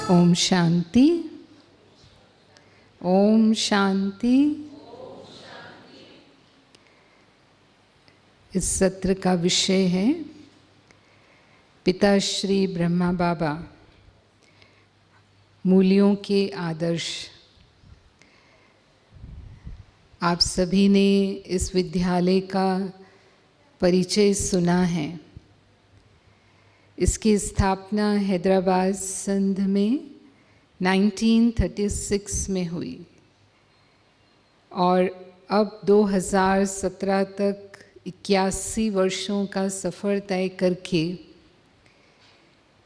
ओम शांति, ओम शांति। इस सत्र का विषय है पिता श्री ब्रह्मा बाबा, मूल्यों के आदर्श। आप सभी ने इस विद्यालय का परिचय सुना है। इसकी स्थापना हैदराबाद सिंध में 1936 में हुई और अब 2017 तक 81 वर्षों का सफ़र तय करके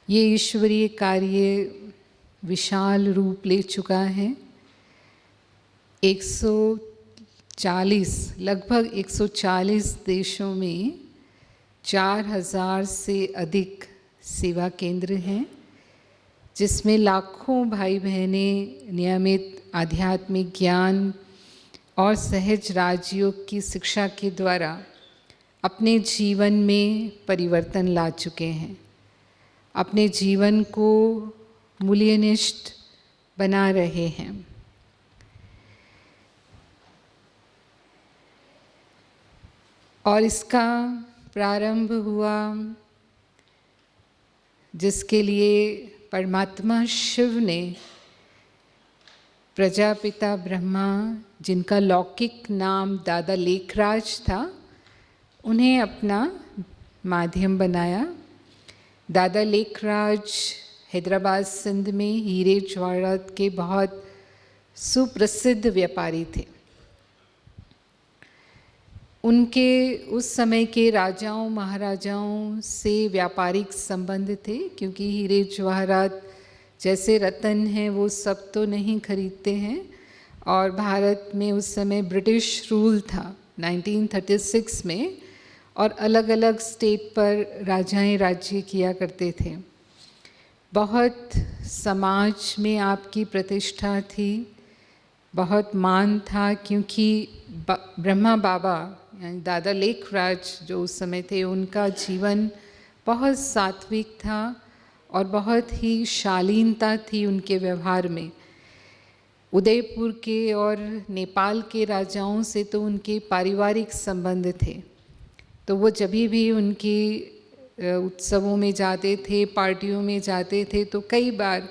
ये ईश्वरीय कार्य विशाल रूप ले चुका है। लगभग 140 देशों में 4000 से अधिक सेवा केंद्र हैं, जिसमें लाखों भाई बहनें नियमित आध्यात्मिक ज्ञान और सहज राजयोग की शिक्षा के द्वारा अपने जीवन में परिवर्तन ला चुके हैं, अपने जीवन को मूल्यनिष्ठ बना रहे हैं। और इसका प्रारंभ हुआ जिसके लिए परमात्मा शिव ने प्रजापिता ब्रह्मा, जिनका लौकिक नाम दादा लेखराज था, उन्हें अपना माध्यम बनाया। दादा लेखराज हैदराबाद सिंध में हीरे जवाहरात के बहुत सुप्रसिद्ध व्यापारी थे। उनके उस समय के राजाओं महाराजाओं से व्यापारिक संबंध थे, क्योंकि हीरे जवाहरात जैसे रत्न हैं वो सब तो नहीं खरीदते हैं। और भारत में उस समय ब्रिटिश रूल था 1936 में, और अलग अलग स्टेट पर राजाएं राज्य किया करते थे। बहुत समाज में आपकी प्रतिष्ठा थी, बहुत मान था, क्योंकि ब्रह्मा बाबा यानी दादा लेखराज जो उस समय थे, उनका जीवन बहुत सात्विक था और बहुत ही शालीनता थी उनके व्यवहार में। उदयपुर के और नेपाल के राजाओं से तो उनके पारिवारिक संबंध थे, तो वो जब भी उनकी उत्सवों में जाते थे, पार्टियों में जाते थे, तो कई बार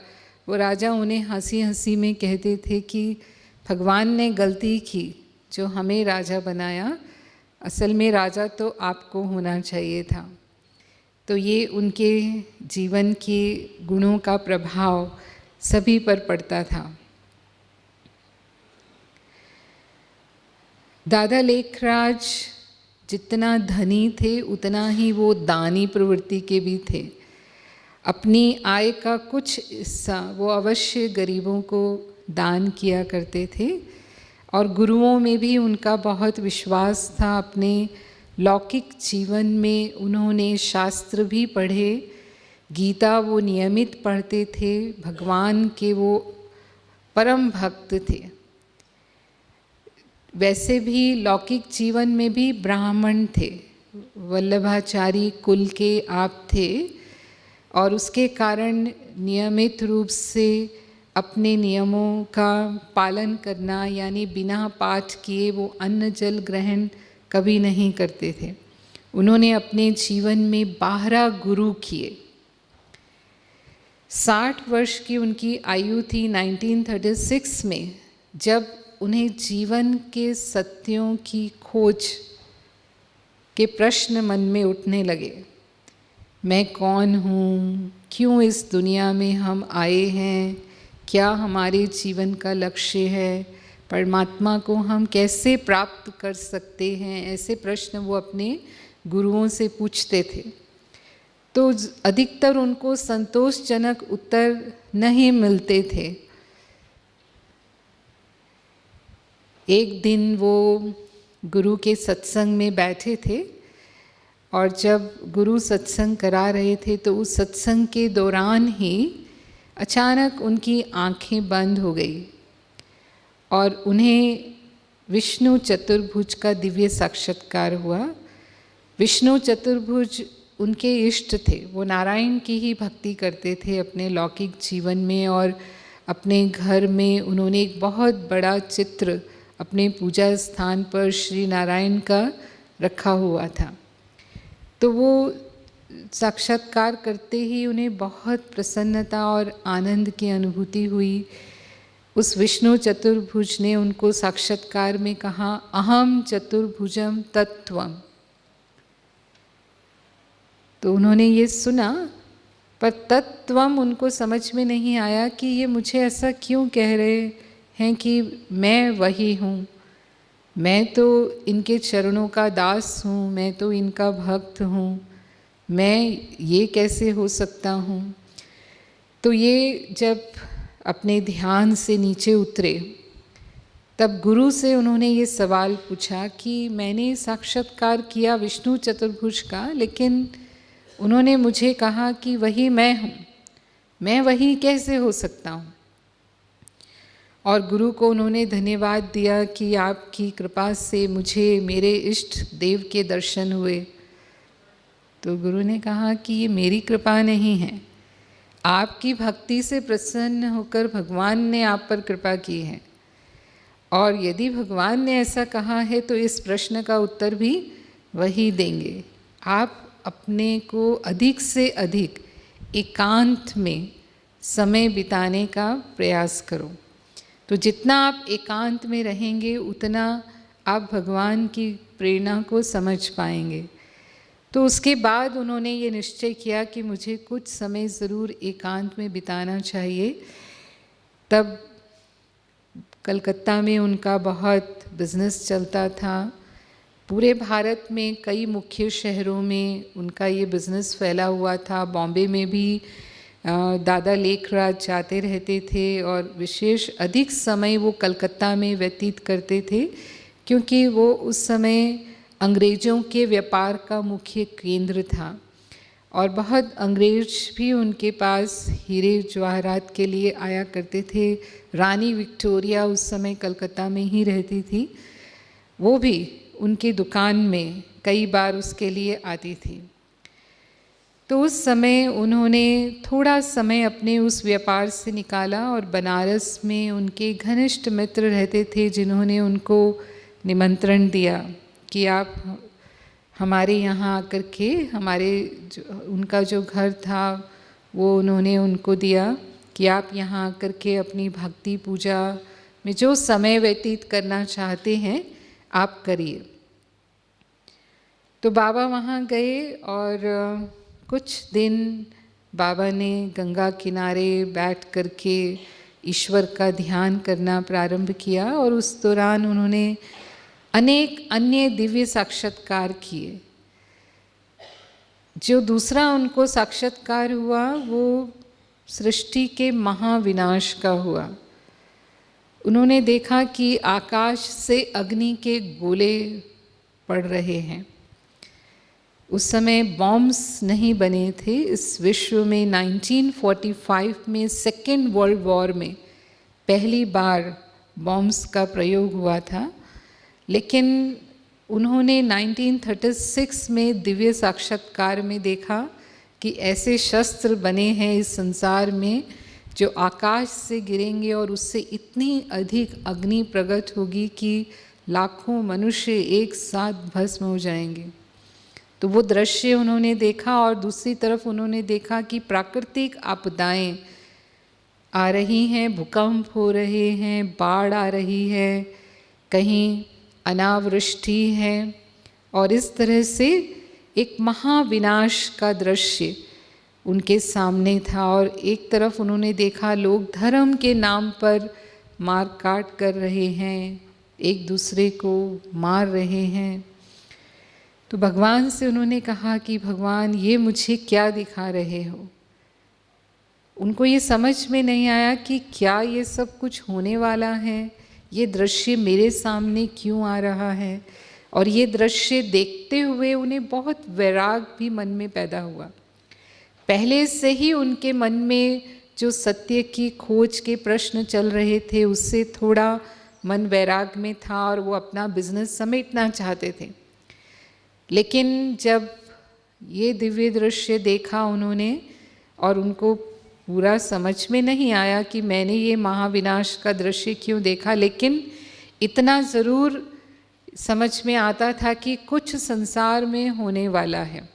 वो राजा उन्हें हंसी हंसी में कहते थे कि भगवान ने गलती की जो हमें राजा बनाया, असल में राजा तो आपको होना चाहिए था। तो ये उनके जीवन के गुणों का प्रभाव सभी पर पड़ता था। दादा लेखराज जितना धनी थे उतना ही वो दानी प्रवृत्ति के भी थे। अपनी आय का कुछ हिस्सा वो अवश्य गरीबों को दान किया करते थे। और गुरुओं में भी उनका बहुत विश्वास था। अपने लौकिक जीवन में उन्होंने शास्त्र भी पढ़े, गीता वो नियमित पढ़ते थे, भगवान के वो परम भक्त थे। वैसे भी लौकिक जीवन में भी ब्राह्मण थे, वल्लभाचारी कुल के आप थे, और उसके कारण नियमित रूप से अपने नियमों का पालन करना, यानी बिना पाठ किए वो अन्न जल ग्रहण कभी नहीं करते थे। उन्होंने अपने जीवन में 12 गुरु किए। 60 वर्ष की उनकी आयु थी 1936 में, जब उन्हें जीवन के सत्यों की खोज के प्रश्न मन में उठने लगे। मैं कौन हूँ, क्यों इस दुनिया में हम आए हैं, क्या हमारे जीवन का लक्ष्य है, परमात्मा को हम कैसे प्राप्त कर सकते हैं, ऐसे प्रश्न वो अपने गुरुओं से पूछते थे। तो अधिकतर उनको संतोषजनक उत्तर नहीं मिलते थे। एक दिन वो गुरु के सत्संग में बैठे थे, और जब गुरु सत्संग करा रहे थे तो उस सत्संग के दौरान ही अचानक उनकी आंखें बंद हो गई और उन्हें विष्णु चतुर्भुज का दिव्य साक्षात्कार हुआ। विष्णु चतुर्भुज उनके इष्ट थे, वो नारायण की ही भक्ति करते थे अपने लौकिक जीवन में, और अपने घर में उन्होंने एक बहुत बड़ा चित्र अपने पूजा स्थान पर श्री नारायण का रखा हुआ था। तो वो साक्षात्कार करते ही उन्हें बहुत प्रसन्नता और आनंद की अनुभूति हुई। उस विष्णु चतुर्भुज ने उनको साक्षात्कार में कहा, अहम चतुर्भुजम तत्त्वम। तो उन्होंने ये सुना, पर तत्त्वम उनको समझ में नहीं आया कि ये मुझे ऐसा क्यों कह रहे हैं कि मैं वही हूँ, मैं तो इनके चरणों का दास हूँ, मैं तो इनका भक्त हूँ, मैं ये कैसे हो सकता हूँ। तो ये जब अपने ध्यान से नीचे उतरे, तब गुरु से उन्होंने ये सवाल पूछा कि मैंने साक्षात्कार किया विष्णु चतुर्भुज का, लेकिन उन्होंने मुझे कहा कि वही मैं हूँ, मैं वही कैसे हो सकता हूँ। और गुरु को उन्होंने धन्यवाद दिया कि आपकी कृपा से मुझे मेरे इष्ट देव के दर्शन हुए। तो गुरु ने कहा कि ये मेरी कृपा नहीं है, आपकी भक्ति से प्रसन्न होकर भगवान ने आप पर कृपा की है, और यदि भगवान ने ऐसा कहा है तो इस प्रश्न का उत्तर भी वही देंगे। आप अपने को अधिक से अधिक एकांत में समय बिताने का प्रयास करो। तो जितना आप एकांत में रहेंगे उतना आप भगवान की प्रेरणा को समझ पाएंगे। तो उसके बाद उन्होंने ये निश्चय किया कि मुझे कुछ समय ज़रूर एकांत में बिताना चाहिए। तब कलकत्ता में उनका बहुत बिजनेस चलता था, पूरे भारत में कई मुख्य शहरों में उनका ये बिज़नेस फैला हुआ था। बॉम्बे में भी दादा लेखराज जाते रहते थे, और विशेष अधिक समय वो कलकत्ता में व्यतीत करते थे, क्योंकि वो उस समय अंग्रेज़ों के व्यापार का मुख्य केंद्र था, और बहुत अंग्रेज भी उनके पास हीरे जवाहरात के लिए आया करते थे। रानी विक्टोरिया उस समय कलकत्ता में ही रहती थी, वो भी उनकी दुकान में कई बार उसके लिए आती थी। तो उस समय उन्होंने थोड़ा समय अपने उस व्यापार से निकाला, और बनारस में उनके घनिष्ठ मित्र रहते थे जिन्होंने उनको निमंत्रण दिया कि आप हमारे यहाँ आकर के, उनका जो घर था वो उन्होंने उनको दिया कि आप यहाँ आकर के अपनी भक्ति पूजा में जो समय व्यतीत करना चाहते हैं आप करिए। तो बाबा वहाँ गए, और कुछ दिन बाबा ने गंगा किनारे बैठ कर के ईश्वर का ध्यान करना प्रारंभ किया, और उस दौरान उन्होंने अनेक अन्य दिव्य साक्षात्कार किए। जो दूसरा उनको साक्षात्कार हुआ वो सृष्टि के महाविनाश का हुआ। उन्होंने देखा कि आकाश से अग्नि के गोले पड़ रहे हैं। उस समय बॉम्ब्स नहीं बने थे इस विश्व में। 1945 में सेकेंड वर्ल्ड वॉर में पहली बार बॉम्ब्स का प्रयोग हुआ था, लेकिन उन्होंने 1936 में दिव्य साक्षात्कार में देखा कि ऐसे शस्त्र बने हैं इस संसार में जो आकाश से गिरेंगे और उससे इतनी अधिक अग्नि प्रकट होगी कि लाखों मनुष्य एक साथ भस्म हो जाएंगे। तो वो दृश्य उन्होंने देखा, और दूसरी तरफ उन्होंने देखा कि प्राकृतिक आपदाएं आ रही हैं, भूकंप हो रहे हैं, बाढ़ आ रही है, कहीं अनावृष्टि है, और इस तरह से एक महाविनाश का दृश्य उनके सामने था। और एक तरफ उन्होंने देखा लोग धर्म के नाम पर मार काट कर रहे हैं, एक दूसरे को मार रहे हैं। तो भगवान से उन्होंने कहा कि भगवान ये मुझे क्या दिखा रहे हो। उनको ये समझ में नहीं आया कि क्या ये सब कुछ होने वाला है, ये दृश्य मेरे सामने क्यों आ रहा है। और ये दृश्य देखते हुए उन्हें बहुत वैराग भी मन में पैदा हुआ। पहले से ही उनके मन में जो सत्य की खोज के प्रश्न चल रहे थे उससे थोड़ा मन वैराग में था, और वो अपना बिजनेस समेटना चाहते थे। लेकिन जब ये दिव्य दृश्य देखा उन्होंने और उनको पूरा समझ में नहीं आया कि मैंने ये महाविनाश का दृश्य क्यों देखा, लेकिन इतना ज़रूर समझ में आता था कि कुछ संसार में होने वाला है।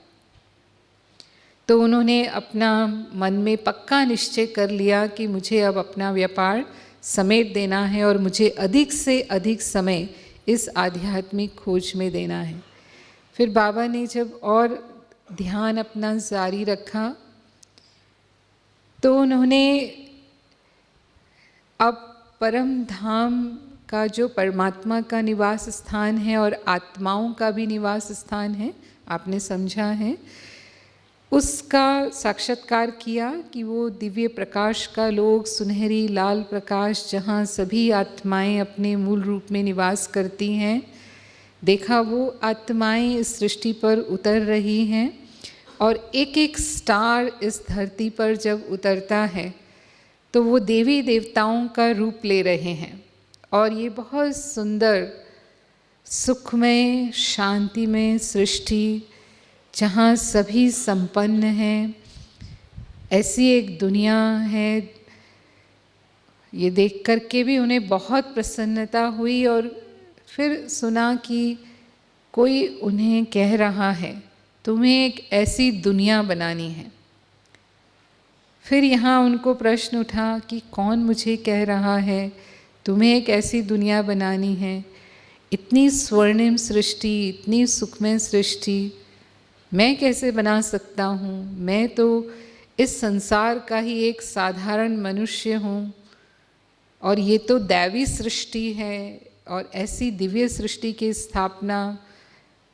तो उन्होंने अपना मन में पक्का निश्चय कर लिया कि मुझे अब अपना व्यापार समेट देना है और मुझे अधिक से अधिक समय इस आध्यात्मिक खोज में देना है। फिर बाबा ने जब और ध्यान अपना जारी रखा तो उन्होंने अब परम धाम का जो परमात्मा का निवास स्थान है और आत्माओं का भी निवास स्थान है, आपने समझा है, उसका साक्षात्कार किया कि वो दिव्य प्रकाश का लोक, सुनहरी लाल प्रकाश, जहाँ सभी आत्माएं अपने मूल रूप में निवास करती हैं। देखा वो आत्माएं इस सृष्टि पर उतर रही हैं और एक एक स्टार इस धरती पर जब उतरता है तो वो देवी देवताओं का रूप ले रहे हैं और ये बहुत सुंदर सुखमय शांतिमय सृष्टि जहाँ सभी संपन्न हैं, ऐसी एक दुनिया है। ये देख कर के भी उन्हें बहुत प्रसन्नता हुई और फिर सुना कि कोई उन्हें कह रहा है तुम्हें एक ऐसी दुनिया बनानी है। फिर यहाँ उनको प्रश्न उठा कि कौन मुझे कह रहा है तुम्हें एक ऐसी दुनिया बनानी है, इतनी स्वर्णिम सृष्टि, इतनी सुखमय सृष्टि मैं कैसे बना सकता हूँ, मैं तो इस संसार का ही एक साधारण मनुष्य हूँ और ये तो दैवी सृष्टि है और ऐसी दिव्य सृष्टि की स्थापना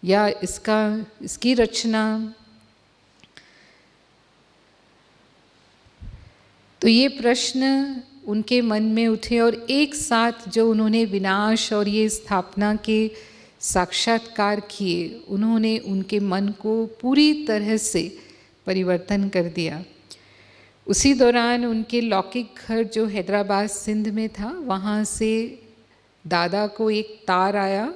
या इसकी रचना। तो ये प्रश्न उनके मन में उठे और एक साथ जो उन्होंने विनाश और ये स्थापना के साक्षात्कार किए, उन्होंने उनके मन को पूरी तरह से परिवर्तन कर दिया। उसी दौरान उनके लौकिक घर जो हैदराबाद सिंध में था, वहाँ से दादा को एक तार आया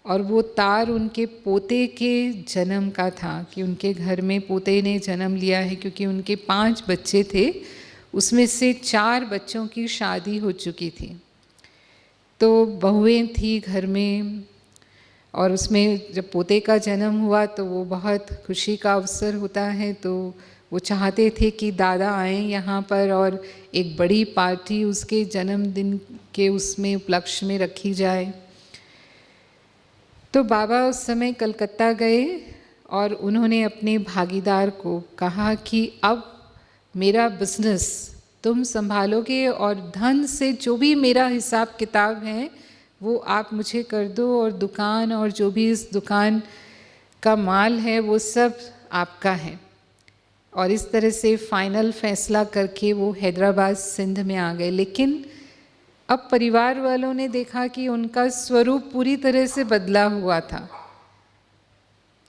और वो तार उनके पोते के जन्म का था कि उनके घर में पोते ने जन्म लिया है, क्योंकि उनके 5 बच्चे थे, उसमें से 4 बच्चों की शादी हो चुकी थी। तो बहुएं थी घर में और उसमें जब पोते का जन्म हुआ तो वो बहुत खुशी का अवसर होता है। तो वो चाहते थे कि दादा आएँ यहाँ पर और एक बड़ी पार्टी उसके जन्मदिन के उसमें उपलक्ष्य में रखी जाए। तो बाबा उस समय कलकत्ता गए और उन्होंने अपने भागीदार को कहा कि अब मेरा बिजनेस तुम संभालोगे और धन से जो भी मेरा हिसाब किताब है वो आप मुझे कर दो और दुकान और जो भी इस दुकान का माल है वो सब आपका है। और इस तरह से फाइनल फैसला करके वो हैदराबाद सिंध में आ गए। लेकिन अब परिवार वालों ने देखा कि उनका स्वरूप पूरी तरह से बदला हुआ था।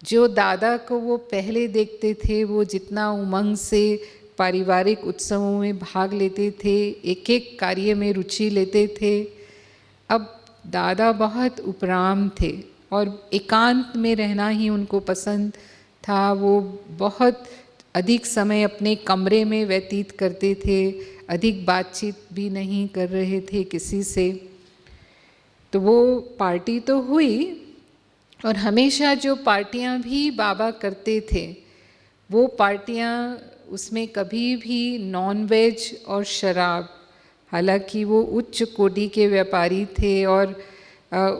जो दादा को वो पहले देखते थे, वो जितना उमंग से पारिवारिक उत्सवों में भाग लेते थे, एक एक कार्य में रुचि लेते थे, अब दादा बहुत उपराम थे और एकांत में रहना ही उनको पसंद था। वो बहुत अधिक समय अपने कमरे में व्यतीत करते थे, अधिक बातचीत भी नहीं कर रहे थे किसी से। तो वो पार्टी तो हुई और हमेशा जो पार्टियां भी बाबा करते थे वो पार्टियां, उसमें कभी भी नॉन वेज और शराब, हालांकि वो उच्च कोटि के व्यापारी थे और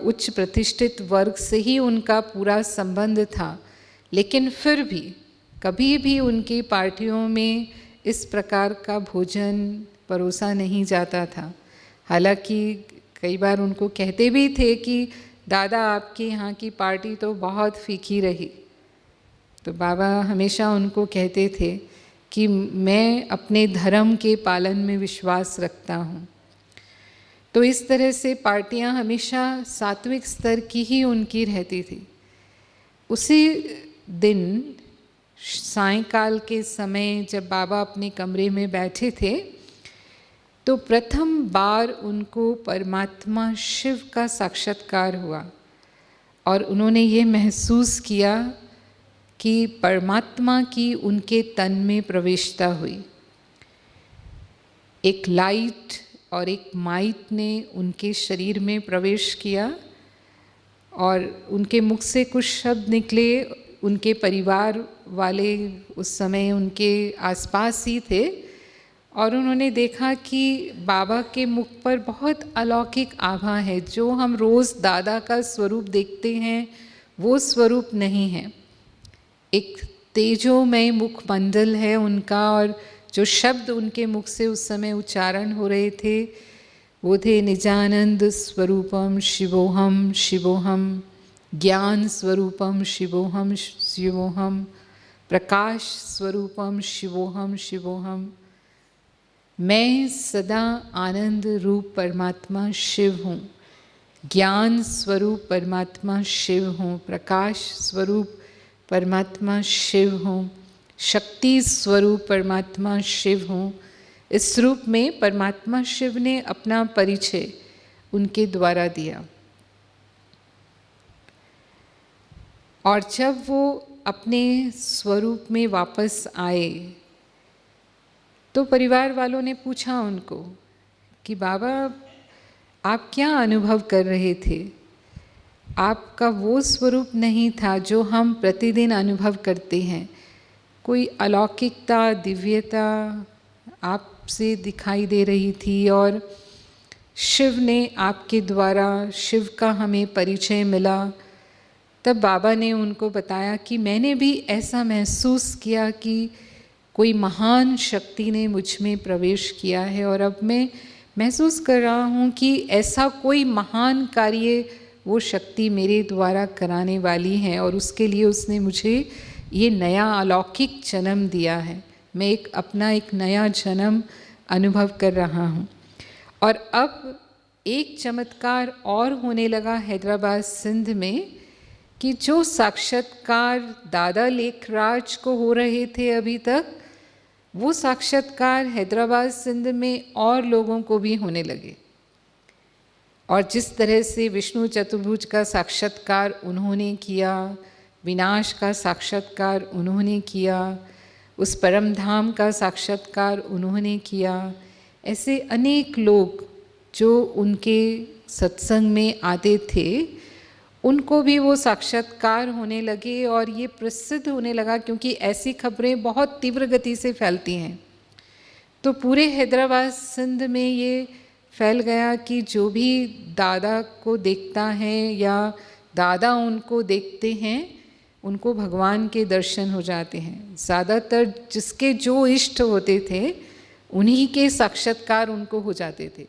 उच्च प्रतिष्ठित वर्ग से ही उनका पूरा संबंध था, लेकिन फिर भी कभी भी उनकी पार्टियों में इस प्रकार का भोजन परोसा नहीं जाता था। हालांकि कई बार उनको कहते भी थे कि दादा आपके यहाँ की पार्टी तो बहुत फीकी रही। तो बाबा हमेशा उनको कहते थे कि मैं अपने धर्म के पालन में विश्वास रखता हूँ। तो इस तरह से पार्टियाँ हमेशा सात्विक स्तर की ही उनकी रहती थी। उसी दिन सायंकाल के समय जब बाबा अपने कमरे में बैठे थे तो प्रथम बार उनको परमात्मा शिव का साक्षात्कार हुआ और उन्होंने ये महसूस किया कि परमात्मा की उनके तन में प्रवेशता हुई। एक लाइट और एक माइट ने उनके शरीर में प्रवेश किया और उनके मुख से कुछ शब्द निकले। उनके परिवार वाले उस समय उनके आसपास ही थे और उन्होंने देखा कि बाबा के मुख पर बहुत अलौकिक आभा है। जो हम रोज़ दादा का स्वरूप देखते हैं वो स्वरूप नहीं है। एक तेजोमय मुखमंडल है उनका और जो शब्द उनके मुख से उस समय उच्चारण हो रहे थे वो थे निजानंद स्वरूपम शिवोहम शिवोहम, ज्ञान स्वरूपम शिवोहम शिवोहम, प्रकाश स्वरूपम शिवोहम शिवोहम। मैं सदा आनंद रूप परमात्मा शिव हूँ, ज्ञान स्वरूप परमात्मा शिव हूँ, प्रकाश स्वरूप परमात्मा शिव हूँ, शक्ति स्वरूप परमात्मा शिव हूँ। इस रूप में परमात्मा शिव ने अपना परिचय उनके द्वारा दिया। और जब वो अपने स्वरूप में वापस आए तो परिवार वालों ने पूछा उनको कि बाबा आप क्या अनुभव कर रहे थे? आपका वो स्वरूप नहीं था जो हम प्रतिदिन अनुभव करते हैं। कोई अलौकिकता, दिव्यता आपसे दिखाई दे रही थी और शिव ने आपके द्वारा, शिव का हमें परिचय मिला। तब बाबा ने उनको बताया कि मैंने भी ऐसा महसूस किया कि कोई महान शक्ति ने मुझ में प्रवेश किया है और अब मैं महसूस कर रहा हूँ कि ऐसा कोई महान कार्य वो शक्ति मेरे द्वारा कराने वाली है और उसके लिए उसने मुझे ये नया अलौकिक जन्म दिया है। मैं अपना एक नया जन्म अनुभव कर रहा हूँ। और अब एक चमत्कार और होने लगा हैदराबाद सिंध में कि जो साक्षात्कार दादा लेखराज को हो रहे थे अभी तक, वो साक्षात्कार हैदराबाद सिंध में और लोगों को भी होने लगे। और जिस तरह से विष्णु चतुर्भुज का साक्षात्कार उन्होंने किया, विनाश का साक्षात्कार उन्होंने किया, उस परम धाम का साक्षात्कार उन्होंने किया, ऐसे अनेक लोग जो उनके सत्संग में आते थे उनको भी वो साक्षात्कार होने लगे और ये प्रसिद्ध होने लगा क्योंकि ऐसी खबरें बहुत तीव्र गति से फैलती हैं। तो पूरे हैदराबाद सिंध में ये फैल गया कि जो भी दादा को देखता है या दादा उनको देखते हैं उनको भगवान के दर्शन हो जाते हैं। ज़्यादातर जिसके जो इष्ट होते थे उन्हीं के साक्षात्कार उनको हो जाते थे।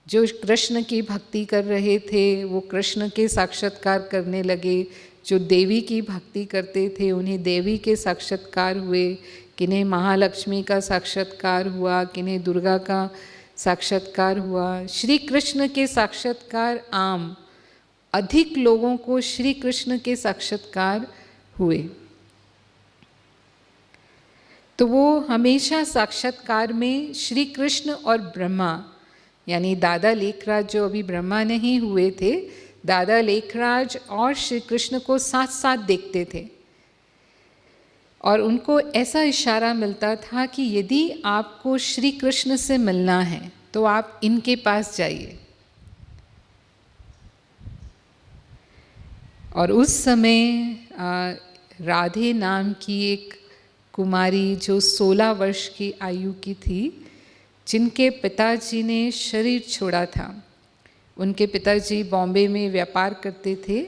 जो कृष्ण की भक्ति कर रहे थे वो कृष्ण के साक्षात्कार करने लगे, जो देवी की भक्ति करते थे उन्हें देवी के साक्षात्कार हुए, किन्हें महालक्ष्मी का साक्षात्कार हुआ, किन्हें दुर्गा का साक्षात्कार हुआ। श्री कृष्ण के साक्षात्कार आम, अधिक लोगों को श्री कृष्ण के साक्षात्कार हुए। तो वो हमेशा साक्षात्कार में श्री कृष्ण और ब्रह्मा, यानी दादा लेखराज जो अभी ब्रह्मा नहीं हुए थे, दादा लेखराज और श्री कृष्ण को साथ साथ देखते थे। और उनको ऐसा इशारा मिलता था कि यदि आपको श्री कृष्ण से मिलना है तो आप इनके पास जाइए। और उस समय राधे नाम की एक कुमारी जो 16 वर्ष की आयु की थी, जिनके पिताजी ने शरीर छोड़ा था। उनके पिताजी बॉम्बे में व्यापार करते थे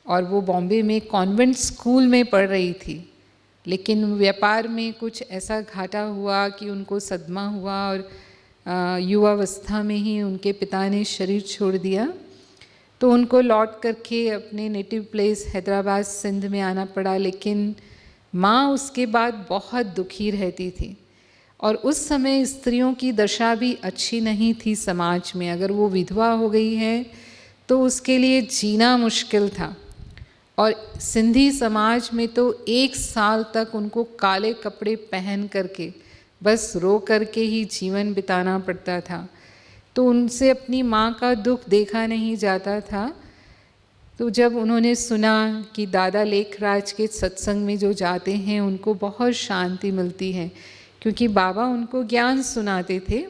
और वो बॉम्बे में कॉन्वेंट स्कूल में पढ़ रही थी, लेकिन व्यापार में कुछ ऐसा घाटा हुआ कि उनको सदमा हुआ और युवावस्था में ही उनके पिता ने शरीर छोड़ दिया। तो उनको लौट करके अपने नेटिव प्लेस हैदराबाद सिंध में आना पड़ा। लेकिन माँ उसके बाद बहुत दुखी रहती थी और उस समय स्त्रियों की दशा भी अच्छी नहीं थी समाज में। अगर वो विधवा हो गई है तो उसके लिए जीना मुश्किल था। और सिंधी समाज में तो 1 साल तक उनको काले कपड़े पहन करके बस रो करके ही जीवन बिताना पड़ता था। तो उनसे अपनी माँ का दुख देखा नहीं जाता था। तो जब उन्होंने सुना कि दादा लेखराज के सत्संग में जो जाते हैं उनको बहुत शांति मिलती है, क्योंकि बाबा उनको ज्ञान सुनाते थे,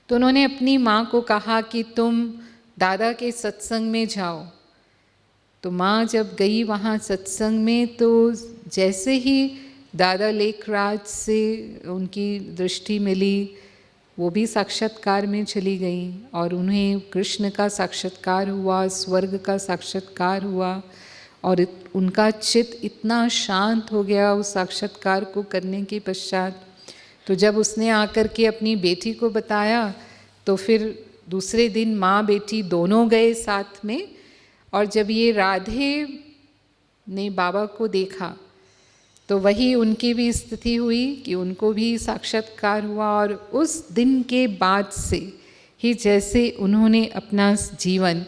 तो उन्होंने अपनी माँ को कहा कि तुम दादा के सत्संग में जाओ। तो माँ जब गई वहाँ सत्संग में, तो जैसे ही दादा लेखराज से उनकी दृष्टि मिली, वो भी साक्षात्कार में चली गई और उन्हें कृष्ण का साक्षात्कार हुआ, स्वर्ग का साक्षात्कार हुआ और उनका चित्त इतना शांत हो गया उस साक्षात्कार को करने के पश्चात। तो जब उसने आकर के अपनी बेटी को बताया, तो फिर दूसरे दिन माँ बेटी दोनों गए साथ में, और जब ये राधे ने बाबा को देखा तो वही उनकी भी स्थिति हुई कि उनको भी साक्षात्कार हुआ, और उस दिन के बाद से ही जैसे उन्होंने अपना जीवन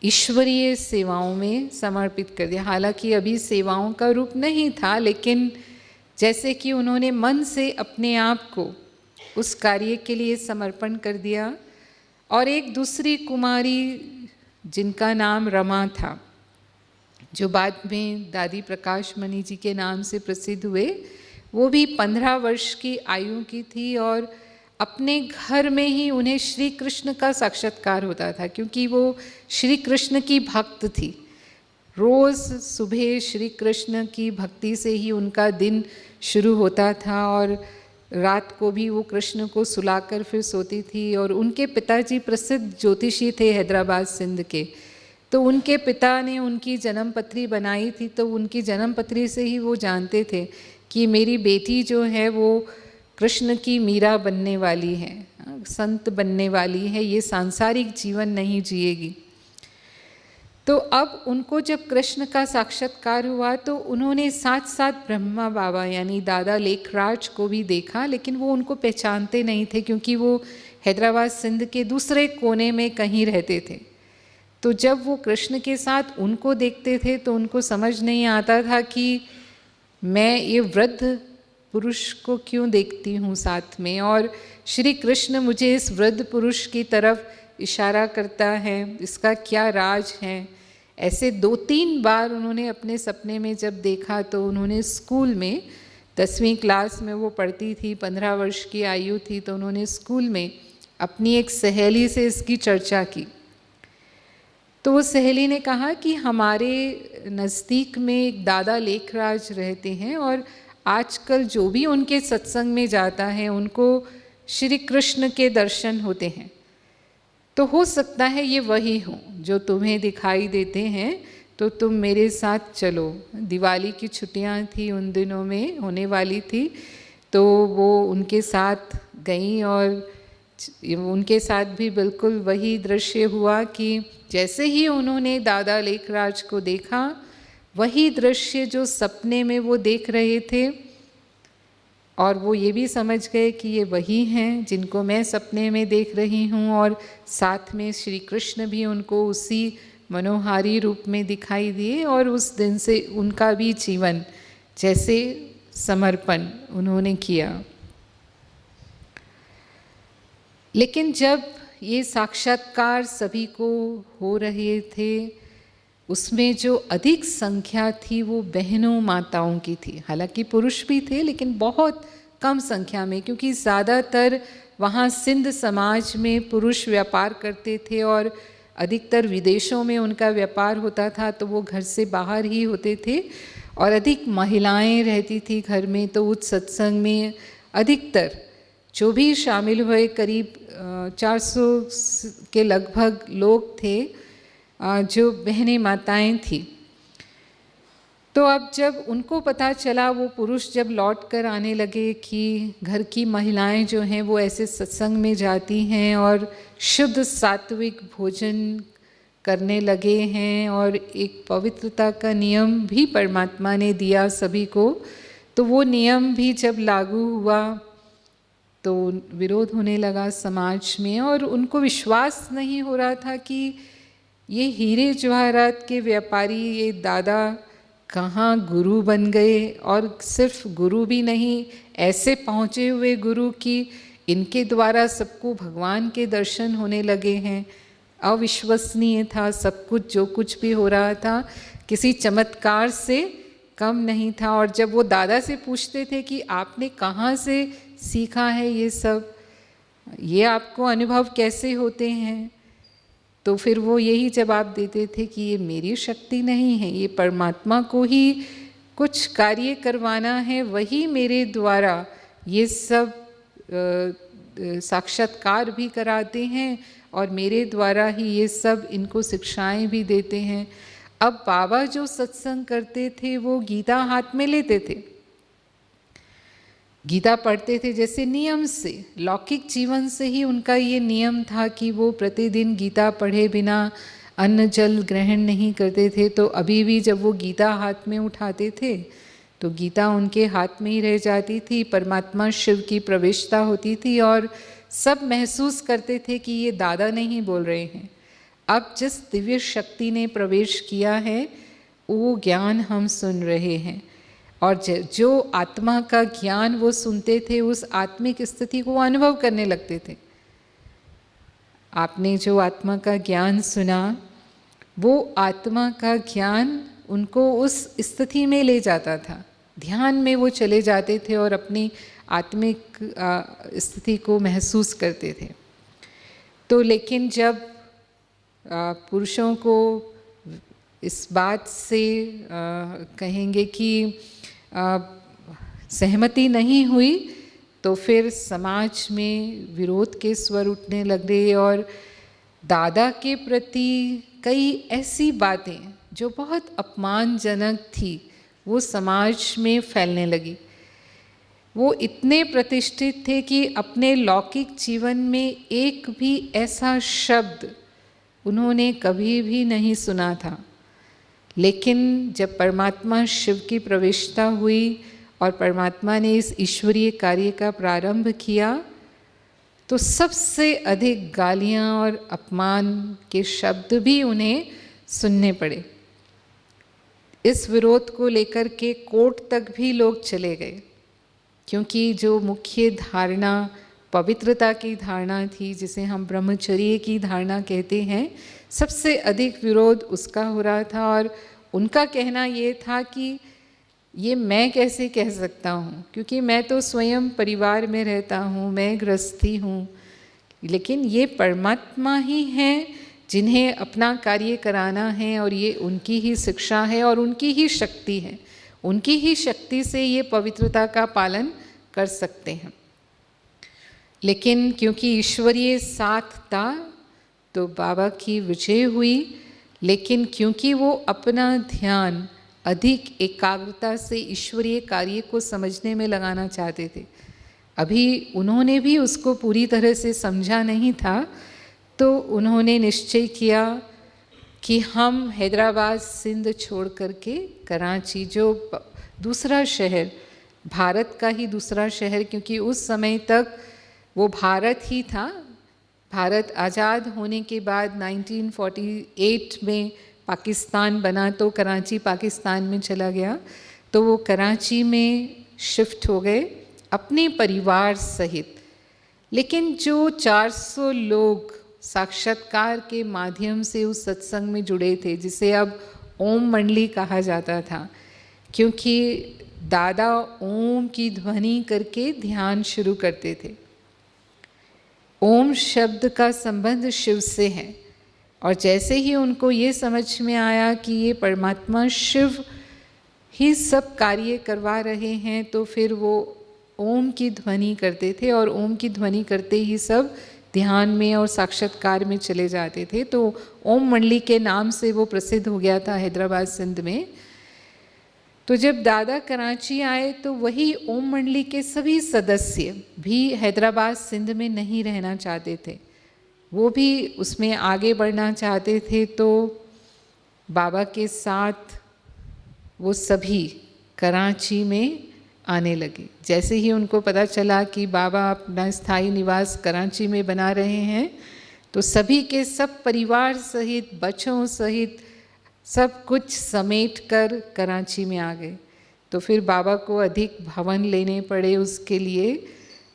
ईश्वरीय सेवाओं में समर्पित कर दिया। हालांकि अभी सेवाओं का रूप नहीं था, लेकिन जैसे कि उन्होंने मन से अपने आप को उस कार्य के लिए समर्पण कर दिया। और एक दूसरी कुमारी जिनका नाम रमा था, जो बाद में दादी प्रकाश मणि जी के नाम से प्रसिद्ध हुए, वो भी 15 वर्ष की आयु की थी और अपने घर में ही उन्हें श्री कृष्ण का साक्षात्कार होता था, क्योंकि वो श्री कृष्ण की भक्त थी। रोज़ सुबह श्री कृष्ण की भक्ति से ही उनका दिन शुरू होता था और रात को भी वो कृष्ण को सुलाकर फिर सोती थी। और उनके पिताजी प्रसिद्ध ज्योतिषी थे हैदराबाद सिंध के, तो उनके पिता ने उनकी जन्मपत्री बनाई थी, तो उनकी जन्मपत्री से ही वो जानते थे कि मेरी बेटी जो है वो कृष्ण की मीरा बनने वाली है, संत बनने वाली है, ये सांसारिक जीवन नहीं जिएगी। तो अब उनको जब कृष्ण का साक्षात्कार हुआ तो उन्होंने साथ साथ ब्रह्मा बाबा यानी दादा लेखराज को भी देखा, लेकिन वो उनको पहचानते नहीं थे क्योंकि वो हैदराबाद सिंध के दूसरे कोने में कहीं रहते थे। तो जब वो कृष्ण के साथ उनको देखते थे तो उनको समझ नहीं आता था कि मैं ये वृद्ध पुरुष को क्यों देखती हूँ साथ में, और श्री कृष्ण मुझे इस वृद्ध पुरुष की तरफ इशारा करता है, इसका क्या राज है। ऐसे 2-3 बार उन्होंने अपने सपने में जब देखा तो उन्होंने स्कूल में 10वीं क्लास में वो पढ़ती थी, 15 वर्ष की आयु थी, तो उन्होंने स्कूल में अपनी एक सहेली से इसकी चर्चा की। तो वो सहेली ने कहा कि हमारे नज़दीक में एक दादा लेखराज रहते हैं और आजकल जो भी उनके सत्संग में जाता है उनको श्री कृष्ण के दर्शन होते हैं, तो हो सकता है ये वही हो जो तुम्हें दिखाई देते हैं, तो तुम मेरे साथ चलो। दिवाली की छुट्टियां थी, उन दिनों में होने वाली थी, तो वो उनके साथ गई और उनके साथ भी बिल्कुल वही दृश्य हुआ कि जैसे ही उन्होंने दादा लेखराज को देखा, वही दृश्य जो सपने में वो देख रहे थे, और वो ये भी समझ गए कि ये वही हैं जिनको मैं सपने में देख रही हूँ, और साथ में श्री कृष्ण भी उनको उसी मनोहारी रूप में दिखाई दिए। और उस दिन से उनका भी जीवन जैसे समर्पण उन्होंने किया। लेकिन जब ये साक्षात्कार सभी को हो रहे थे, उसमें जो अधिक संख्या थी वो बहनों माताओं की थी। हालांकि पुरुष भी थे लेकिन बहुत कम संख्या में, क्योंकि ज़्यादातर वहाँ सिंध समाज में पुरुष व्यापार करते थे और अधिकतर विदेशों में उनका व्यापार होता था, तो वो घर से बाहर ही होते थे और अधिक महिलाएं रहती थी घर में। तो उस सत्संग में अधिकतर जो भी शामिल हुए करीब 400 के लगभग लोग थे जो बहनें माताएं थी। तो अब जब उनको पता चला, वो पुरुष जब लौट कर आने लगे कि घर की महिलाएं जो हैं वो ऐसे सत्संग में जाती हैं और शुद्ध सात्विक भोजन करने लगे हैं और एक पवित्रता का नियम भी परमात्मा ने दिया सभी को, तो वो नियम भी जब लागू हुआ तो विरोध होने लगा समाज में। और उनको विश्वास नहीं हो रहा था कि ये हीरे जवाहरात के व्यापारी, ये दादा कहाँ गुरु बन गए, और सिर्फ गुरु भी नहीं, ऐसे पहुँचे हुए गुरु कि इनके द्वारा सबको भगवान के दर्शन होने लगे हैं। अविश्वसनीय था। सब कुछ जो कुछ भी हो रहा था किसी चमत्कार से कम नहीं था। और जब वो दादा से पूछते थे कि आपने कहाँ से सीखा है ये सब, ये आपको अनुभव कैसे होते हैं, तो फिर वो यही जवाब देते थे कि ये मेरी शक्ति नहीं है, ये परमात्मा को ही कुछ कार्य करवाना है, वही मेरे द्वारा ये सब साक्षात्कार भी कराते हैं और मेरे द्वारा ही ये सब इनको शिक्षाएं भी देते हैं। अब बाबा जो सत्संग करते थे वो गीता हाथ में लेते थे, गीता पढ़ते थे जैसे नियम से, लौकिक जीवन से ही उनका ये नियम था कि वो प्रतिदिन गीता पढ़े बिना अन्न जल ग्रहण नहीं करते थे। तो अभी भी जब वो गीता हाथ में उठाते थे तो गीता उनके हाथ में ही रह जाती थी, परमात्मा शिव की प्रवेशता होती थी और सब महसूस करते थे कि ये दादा नहीं बोल रहे हैं। अब जिस दिव्य शक्ति ने प्रवेश किया है वो ज्ञान हम सुन रहे हैं। और जो आत्मा का ज्ञान वो सुनते थे उस आत्मिक स्थिति को अनुभव करने लगते थे। आपने जो आत्मा का ज्ञान सुना वो आत्मा का ज्ञान उनको उस स्थिति में ले जाता था, ध्यान में वो चले जाते थे और अपनी आत्मिक स्थिति को महसूस करते थे। तो लेकिन जब पुरुषों को इस बात से कहेंगे कि सहमति नहीं हुई तो फिर समाज में विरोध के स्वर उठने लग गए और दादा के प्रति कई ऐसी बातें जो बहुत अपमानजनक थी वो समाज में फैलने लगी। वो इतने प्रतिष्ठित थे कि अपने लौकिक जीवन में एक भी ऐसा शब्द उन्होंने कभी भी नहीं सुना था। लेकिन जब परमात्मा शिव की प्रवेशता हुई और परमात्मा ने इस ईश्वरीय कार्य का प्रारंभ किया तो सबसे अधिक गालियाँ और अपमान के शब्द भी उन्हें सुनने पड़े। इस विरोध को लेकर के कोर्ट तक भी लोग चले गए, क्योंकि जो मुख्य धारणा पवित्रता की धारणा थी, जिसे हम ब्रह्मचर्य की धारणा कहते हैं, सबसे अधिक विरोध उसका हो रहा था। और उनका कहना ये था कि ये मैं कैसे कह सकता हूँ, क्योंकि मैं तो स्वयं परिवार में रहता हूँ, मैं गृहस्थी हूँ, लेकिन ये परमात्मा ही हैं जिन्हें अपना कार्य कराना है और ये उनकी ही शिक्षा है और उनकी ही शक्ति है, उनकी ही शक्ति से ये पवित्रता का पालन कर सकते हैं। लेकिन क्योंकि ईश्वरीय साथ था तो बाबा की विजय हुई, लेकिन क्योंकि वो अपना ध्यान अधिक एकाग्रता से ईश्वरीय कार्य को समझने में लगाना चाहते थे, अभी उन्होंने भी उसको पूरी तरह से समझा नहीं था, तो उन्होंने निश्चय किया कि हम हैदराबाद सिंध छोड़ करके कराची, जो दूसरा शहर, भारत का ही दूसरा शहर, क्योंकि उस समय तक वो भारत ही था। भारत आज़ाद होने के बाद 1948 में पाकिस्तान बना तो कराची पाकिस्तान में चला गया, तो वो कराची में शिफ्ट हो गए अपने परिवार सहित। लेकिन जो 400 लोग साक्षात्कार के माध्यम से उस सत्संग में जुड़े थे, जिसे अब ओम मंडली कहा जाता था, क्योंकि दादा ओम की ध्वनि करके ध्यान शुरू करते थे। ओम शब्द का संबंध शिव से है, और जैसे ही उनको ये समझ में आया कि ये परमात्मा शिव ही सब कार्य करवा रहे हैं, तो फिर वो ओम की ध्वनि करते थे और ओम की ध्वनि करते ही सब ध्यान में और साक्षात्कार में चले जाते थे। तो ओम मंडली के नाम से वो प्रसिद्ध हो गया था हैदराबाद सिंध में। तो जब दादा कराची आए तो वही ओम मंडली के सभी सदस्य भी हैदराबाद सिंध में नहीं रहना चाहते थे, वो भी उसमें आगे बढ़ना चाहते थे। तो बाबा के साथ वो सभी कराची में आने लगे। जैसे ही उनको पता चला कि बाबा अपना स्थायी निवास कराची में बना रहे हैं, तो सभी के सब परिवार सहित, बच्चों सहित सब कुछ समेट कर कराची में आ गए। तो फिर बाबा को अधिक भवन लेने पड़े उसके लिए,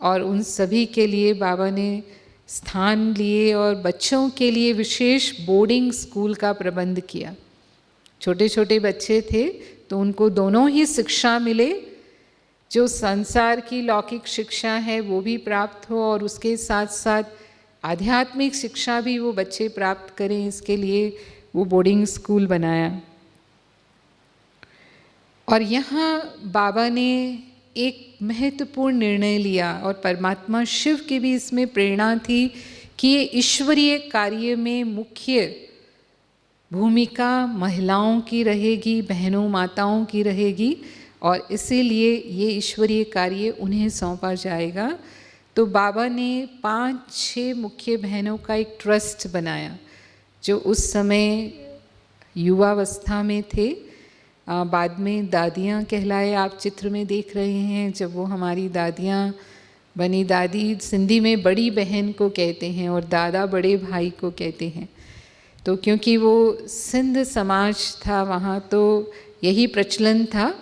और उन सभी के लिए बाबा ने स्थान लिए और बच्चों के लिए विशेष बोर्डिंग स्कूल का प्रबंध किया। छोटे छोटे बच्चे थे तो उनको दोनों ही शिक्षा मिले, जो संसार की लौकिक शिक्षा है वो भी प्राप्त हो और उसके साथ साथ आध्यात्मिक शिक्षा भी वो बच्चे प्राप्त करें, इसके लिए वो बोर्डिंग स्कूल बनाया। और यहाँ बाबा ने एक महत्वपूर्ण निर्णय लिया और परमात्मा शिव की भी इसमें प्रेरणा थी कि ये ईश्वरीय कार्य में मुख्य भूमिका महिलाओं की रहेगी, बहनों माताओं की रहेगी और इसीलिए ये ईश्वरीय कार्य उन्हें सौंपा जाएगा। तो बाबा ने 5-6 मुख्य बहनों का एक ट्रस्ट बनाया जो उस समय युवावस्था में थे, बाद में दादियाँ कहलाए। आप चित्र में देख रहे हैं जब वो हमारी दादियाँ बनी। दादी सिंधी में बड़ी बहन को कहते हैं और दादा बड़े भाई को कहते हैं। तो क्योंकि वो सिंध समाज था वहाँ तो यही प्रचलन था।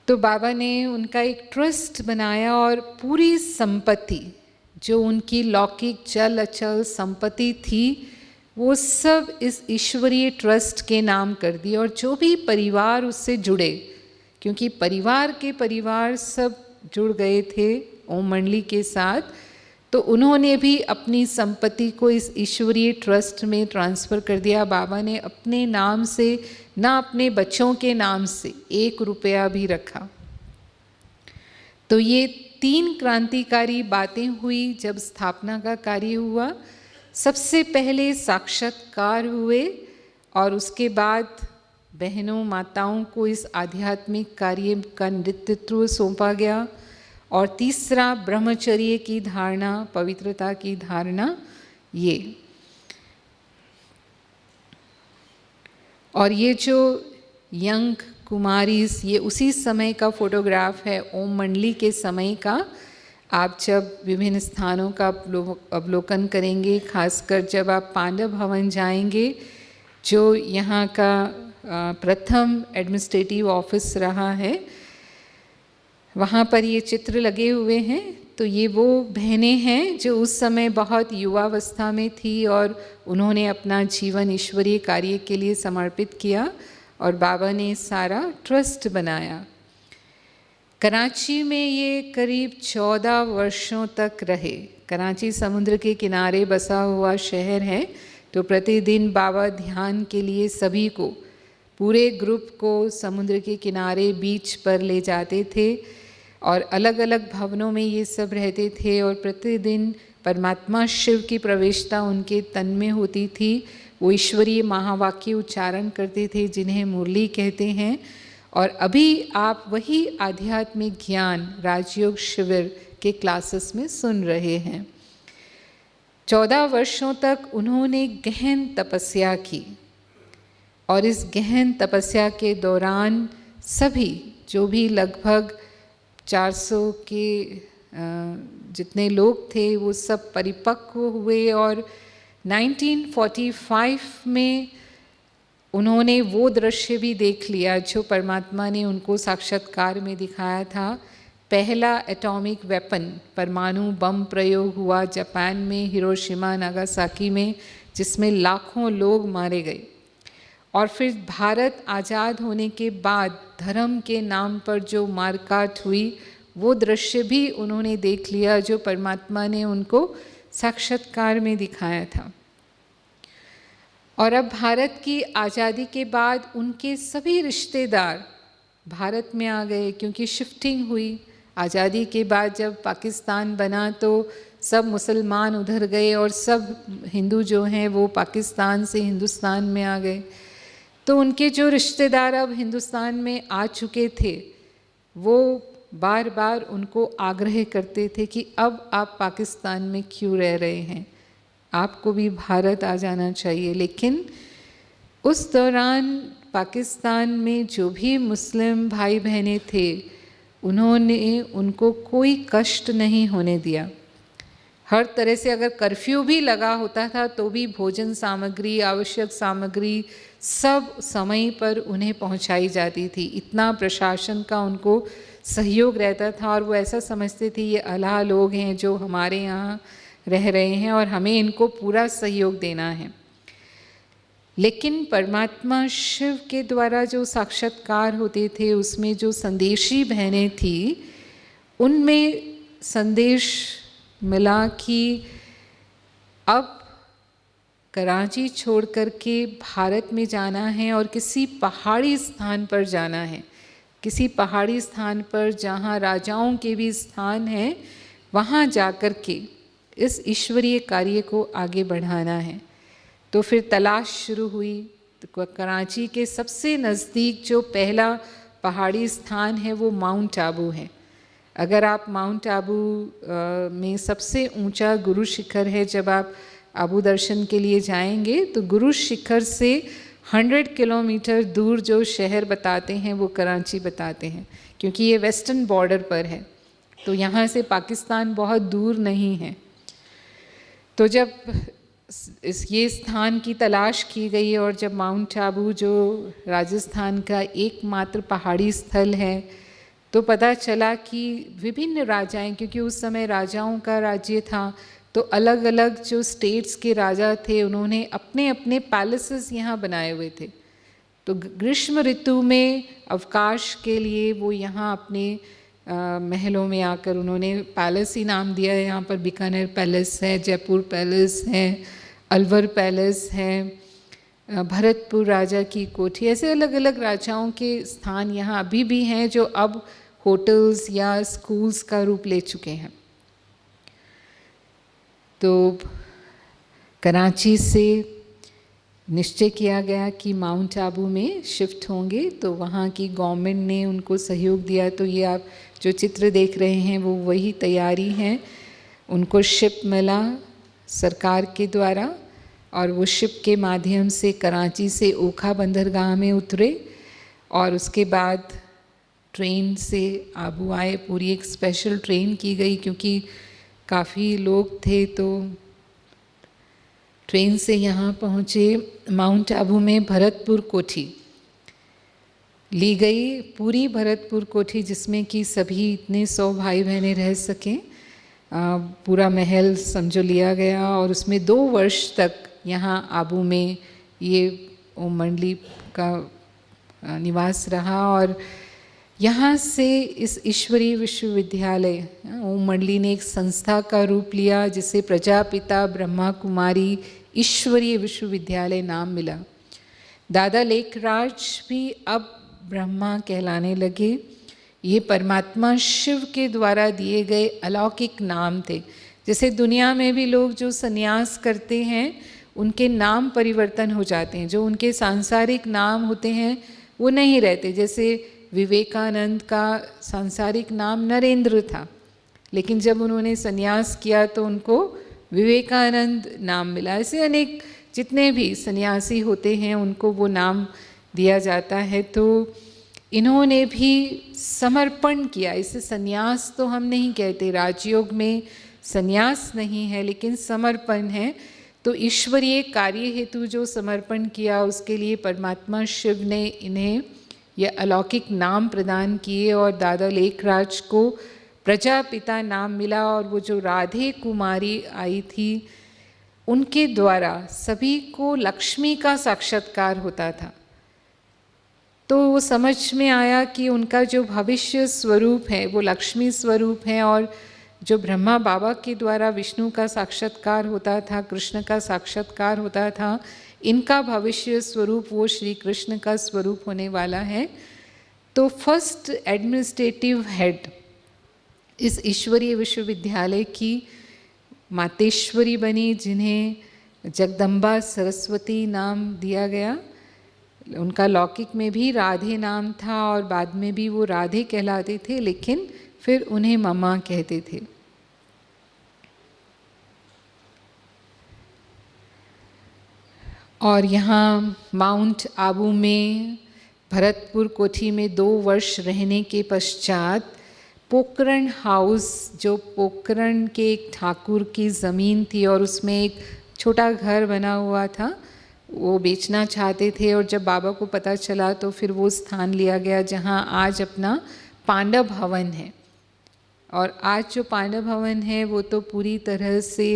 तो बाबा ने उनका एक ट्रस्ट बनाया और पूरी संपत्ति जो उनकी लौकिक चल अचल संपत्ति थी वो सब इस ईश्वरीय ट्रस्ट के नाम कर दी। और जो भी परिवार उससे जुड़े, क्योंकि परिवार सब जुड़ गए थे ओम मंडली के साथ, तो उन्होंने भी अपनी संपत्ति को इस ईश्वरीय ट्रस्ट में ट्रांसफ़र कर दिया। बाबा ने अपने नाम से ना अपने बच्चों के नाम से 1 रुपया भी रखा। तो ये 3 क्रांतिकारी बातें हुई जब स्थापना का कार्य हुआ। सबसे पहले साक्षात्कार हुए और उसके बाद बहनों माताओं को इस आध्यात्मिक कार्य का नेतृत्व सौंपा गया। और तीसरा ब्रह्मचर्य की धारणा, पवित्रता की धारणा, ये। और ये जो यंग कुमारीज, ये उसी समय का फोटोग्राफ है, ओम मंडली के समय का। आप जब विभिन्न स्थानों का अवलोकन करेंगे, खासकर जब आप पांडव भवन जाएंगे जो यहाँ का प्रथम एडमिनिस्ट्रेटिव ऑफिस रहा है, वहाँ पर ये चित्र लगे हुए हैं। तो ये वो बहनें हैं जो उस समय बहुत युवावस्था में थी और उन्होंने अपना जीवन ईश्वरीय कार्य के लिए समर्पित किया और बाबा ने सारा ट्रस्ट बनाया। कराची में ये करीब 14 वर्षों तक रहे। कराची समुद्र के किनारे बसा हुआ शहर है, तो प्रतिदिन बाबा ध्यान के लिए सभी को, पूरे ग्रुप को समुद्र के किनारे बीच पर ले जाते थे और अलग अलग भवनों में ये सब रहते थे और प्रतिदिन परमात्मा शिव की प्रवेशता उनके तन में होती थी। वो ईश्वरीय महावाक्य उच्चारण करते थे जिन्हें मुरली कहते हैं। और अभी आप वही आध्यात्मिक ज्ञान राजयोग शिविर के क्लासेस में सुन रहे हैं। 14 वर्षों तक उन्होंने गहन तपस्या की और इस गहन तपस्या के दौरान सभी जो भी लगभग 400 के जितने लोग थे वो सब परिपक्व हुए और 1945 में उन्होंने वो दृश्य भी देख लिया जो परमात्मा ने उनको साक्षात्कार में दिखाया था। पहला एटॉमिक वेपन, परमाणु बम प्रयोग हुआ जापान में, हिरोशिमा नागासाकी में, जिसमें लाखों लोग मारे गए। और फिर भारत आज़ाद होने के बाद धर्म के नाम पर जो मारकाट हुई वो दृश्य भी उन्होंने देख लिया जो परमात्मा ने उनको साक्षात्कार में दिखाया था। और अब भारत की आज़ादी के बाद उनके सभी रिश्तेदार भारत में आ गए, क्योंकि शिफ्टिंग हुई। आज़ादी के बाद जब पाकिस्तान बना तो सब मुसलमान उधर गए और सब हिंदू जो हैं वो पाकिस्तान से हिंदुस्तान में आ गए। तो उनके जो रिश्तेदार अब हिंदुस्तान में आ चुके थे वो बार बार उनको आग्रह करते थे कि अब आप पाकिस्तान में क्यों रह रहे हैं, आपको भी भारत आ जाना चाहिए। लेकिन उस दौरान पाकिस्तान में जो भी मुस्लिम भाई बहनें थे उन्होंने उनको कोई कष्ट नहीं होने दिया। हर तरह से अगर कर्फ्यू भी लगा होता था तो भी भोजन सामग्री, आवश्यक सामग्री सब समय पर उन्हें पहुंचाई जाती थी। इतना प्रशासन का उनको सहयोग रहता था और वो ऐसा समझते थे ये अल्लाह लोग हैं जो हमारे यहाँ रह रहे हैं और हमें इनको पूरा सहयोग देना है। लेकिन परमात्मा शिव के द्वारा जो साक्षात्कार होते थे उसमें जो संदेशी बहनें थी, उनमें संदेश मिला कि अब कराची छोड़ कर के भारत में जाना है और किसी पहाड़ी स्थान पर जाना है, किसी पहाड़ी स्थान पर जहाँ राजाओं के भी स्थान हैं, वहाँ जाकर के इस ईश्वरीय कार्य को आगे बढ़ाना है। तो फिर तलाश शुरू हुई। तो कराची के सबसे नज़दीक जो पहला पहाड़ी स्थान है वो माउंट आबू है। अगर आप माउंट आबू में सबसे ऊंचा गुरु शिखर है, जब आप आबू दर्शन के लिए जाएंगे तो गुरु शिखर से 100 किलोमीटर दूर जो शहर बताते हैं वो कराची बताते हैं, क्योंकि ये वेस्टर्न बॉर्डर पर है, तो यहाँ से पाकिस्तान बहुत दूर नहीं है। तो जब ये स्थान की तलाश की गई और जब माउंट आबू जो राजस्थान का एकमात्र पहाड़ी स्थल है, तो पता चला कि विभिन्न राजाएं, क्योंकि उस समय राजाओं का राज्य था, तो अलग अलग जो स्टेट्स के राजा थे उन्होंने अपने अपने पैलेसेस यहाँ बनाए हुए थे। तो ग्रीष्म ऋतु में अवकाश के लिए वो यहाँ अपने महलों में आकर उन्होंने पैलेस ही नाम दिया है। यहाँ पर बीकानेर पैलेस है, जयपुर पैलेस है, अलवर पैलेस है, भरतपुर राजा की कोठी, ऐसे अलग अलग राजाओं के स्थान यहाँ अभी भी हैं जो अब होटल्स या स्कूल्स का रूप ले चुके हैं। तो कराची से निश्चय किया गया कि माउंट आबू में शिफ्ट होंगे, तो वहाँ की गवर्नमेंट ने उनको सहयोग दिया। तो ये आप जो चित्र देख रहे हैं वो वही तैयारी हैं। उनको शिप मिला सरकार के द्वारा और वो शिप के माध्यम से कराची से ओखा बंदरगाह में उतरे और उसके बाद ट्रेन से आबू आए। पूरी एक स्पेशल ट्रेन की गई क्योंकि काफ़ी लोग थे, तो ट्रेन से यहाँ पहुँचे। माउंट आबू में भरतपुर कोठी ली गई, पूरी भरतपुर कोठी जिसमें कि सभी इतने 100 भाई बहनें रह सकें, पूरा महल समझो लिया गया और उसमें 2 वर्ष तक यहाँ आबू में ये ओम मंडली का निवास रहा। और यहाँ से इस ईश्वरीय विश्वविद्यालय ओम मंडली ने एक संस्था का रूप लिया जिसे प्रजापिता ब्रह्मा कुमारी ईश्वरीय विश्वविद्यालय नाम मिला। दादा लेखराज भी अब ब्रह्मा कहलाने लगे। ये परमात्मा शिव के द्वारा दिए गए अलौकिक नाम थे। जैसे दुनिया में भी लोग जो संन्यास करते हैं उनके नाम परिवर्तन हो जाते हैं, जो उनके सांसारिक नाम होते हैं वो नहीं रहते। जैसे विवेकानंद का सांसारिक नाम नरेंद्र था, लेकिन जब उन्होंने संन्यास किया तो उनको विवेकानंद नाम मिला। ऐसे अनेक जितने भी सन्यासी होते हैं उनको वो नाम दिया जाता है। तो इन्होंने भी समर्पण किया। इसे संन्यास तो हम नहीं कहते, राजयोग में संन्यास नहीं है लेकिन समर्पण है। तो ईश्वरीय कार्य हेतु जो समर्पण किया उसके लिए परमात्मा शिव ने इन्हें ये अलौकिक नाम प्रदान किए और दादा लेखराज को प्रजापिता नाम मिला। और वो जो राधे कुमारी आई थी उनके द्वारा सभी को लक्ष्मी का साक्षात्कार होता था। तो वो समझ में आया कि उनका जो भविष्य स्वरूप है वो लक्ष्मी स्वरूप है, और जो ब्रह्मा बाबा के द्वारा विष्णु का साक्षात्कार होता था, कृष्ण का साक्षात्कार होता था, इनका भविष्य स्वरूप वो श्री कृष्ण का स्वरूप होने वाला है। तो फर्स्ट एडमिनिस्ट्रेटिव हेड इस ईश्वरीय विश्वविद्यालय की मातेश्वरी बनी, जिन्हें जगदम्बा सरस्वती नाम दिया गया। उनका लौकिक में भी राधे नाम था और बाद में भी वो राधे कहलाते थे, लेकिन फिर उन्हें मम्मा कहते थे। और यहाँ माउंट आबू में भरतपुर कोठी में 2 वर्ष रहने के पश्चात पोकरण हाउस, जो पोकरण के एक ठाकुर की ज़मीन थी और उसमें एक छोटा घर बना हुआ था, वो बेचना चाहते थे। और जब बाबा को पता चला तो फिर वो स्थान लिया गया जहाँ आज अपना पांडव भवन है। और आज जो पांडव भवन है वो तो पूरी तरह से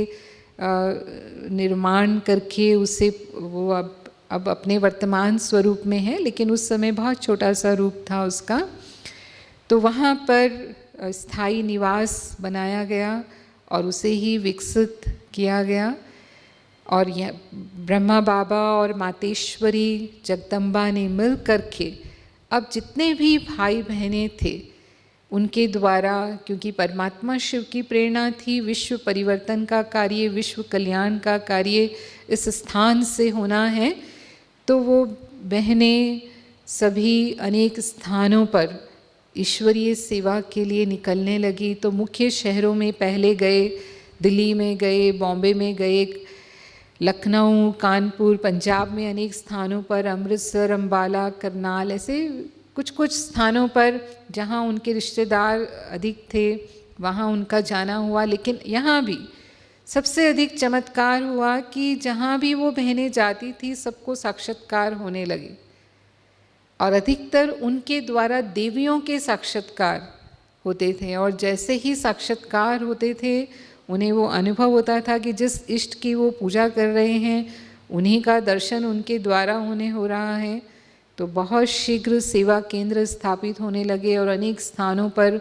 निर्माण करके उसे वो अब अपने वर्तमान स्वरूप में है, लेकिन उस समय बहुत छोटा सा रूप था उसका। तो वहाँ पर स्थायी निवास बनाया गया और उसे ही विकसित किया गया। और यह ब्रह्मा बाबा और मातेश्वरी जगदम्बा ने मिल करके अब जितने भी भाई बहनें थे उनके द्वारा, क्योंकि परमात्मा शिव की प्रेरणा थी, विश्व परिवर्तन का कार्य, विश्व कल्याण का कार्य इस स्थान से होना है, तो वो बहनें सभी अनेक स्थानों पर ईश्वरीय सेवा के लिए निकलने लगी। तो मुख्य शहरों में पहले गए, दिल्ली में गए, बॉम्बे में गए, लखनऊ, कानपुर, पंजाब में अनेक स्थानों पर, अमृतसर, अम्बाला, करनाल, ऐसे कुछ कुछ स्थानों पर जहाँ उनके रिश्तेदार अधिक थे वहाँ उनका जाना हुआ। लेकिन यहाँ भी सबसे अधिक चमत्कार हुआ कि जहाँ भी वो बहनें जाती थी सबको साक्षात्कार होने लगे, और अधिकतर उनके द्वारा देवियों के साक्षात्कार होते थे। और जैसे ही साक्षात्कार होते थे उन्हें वो अनुभव होता था कि जिस इष्ट की वो पूजा कर रहे हैं उन्हीं का दर्शन उनके द्वारा उन्हें हो रहा है। तो बहुत शीघ्र सेवा केंद्र स्थापित होने लगे और अनेक स्थानों पर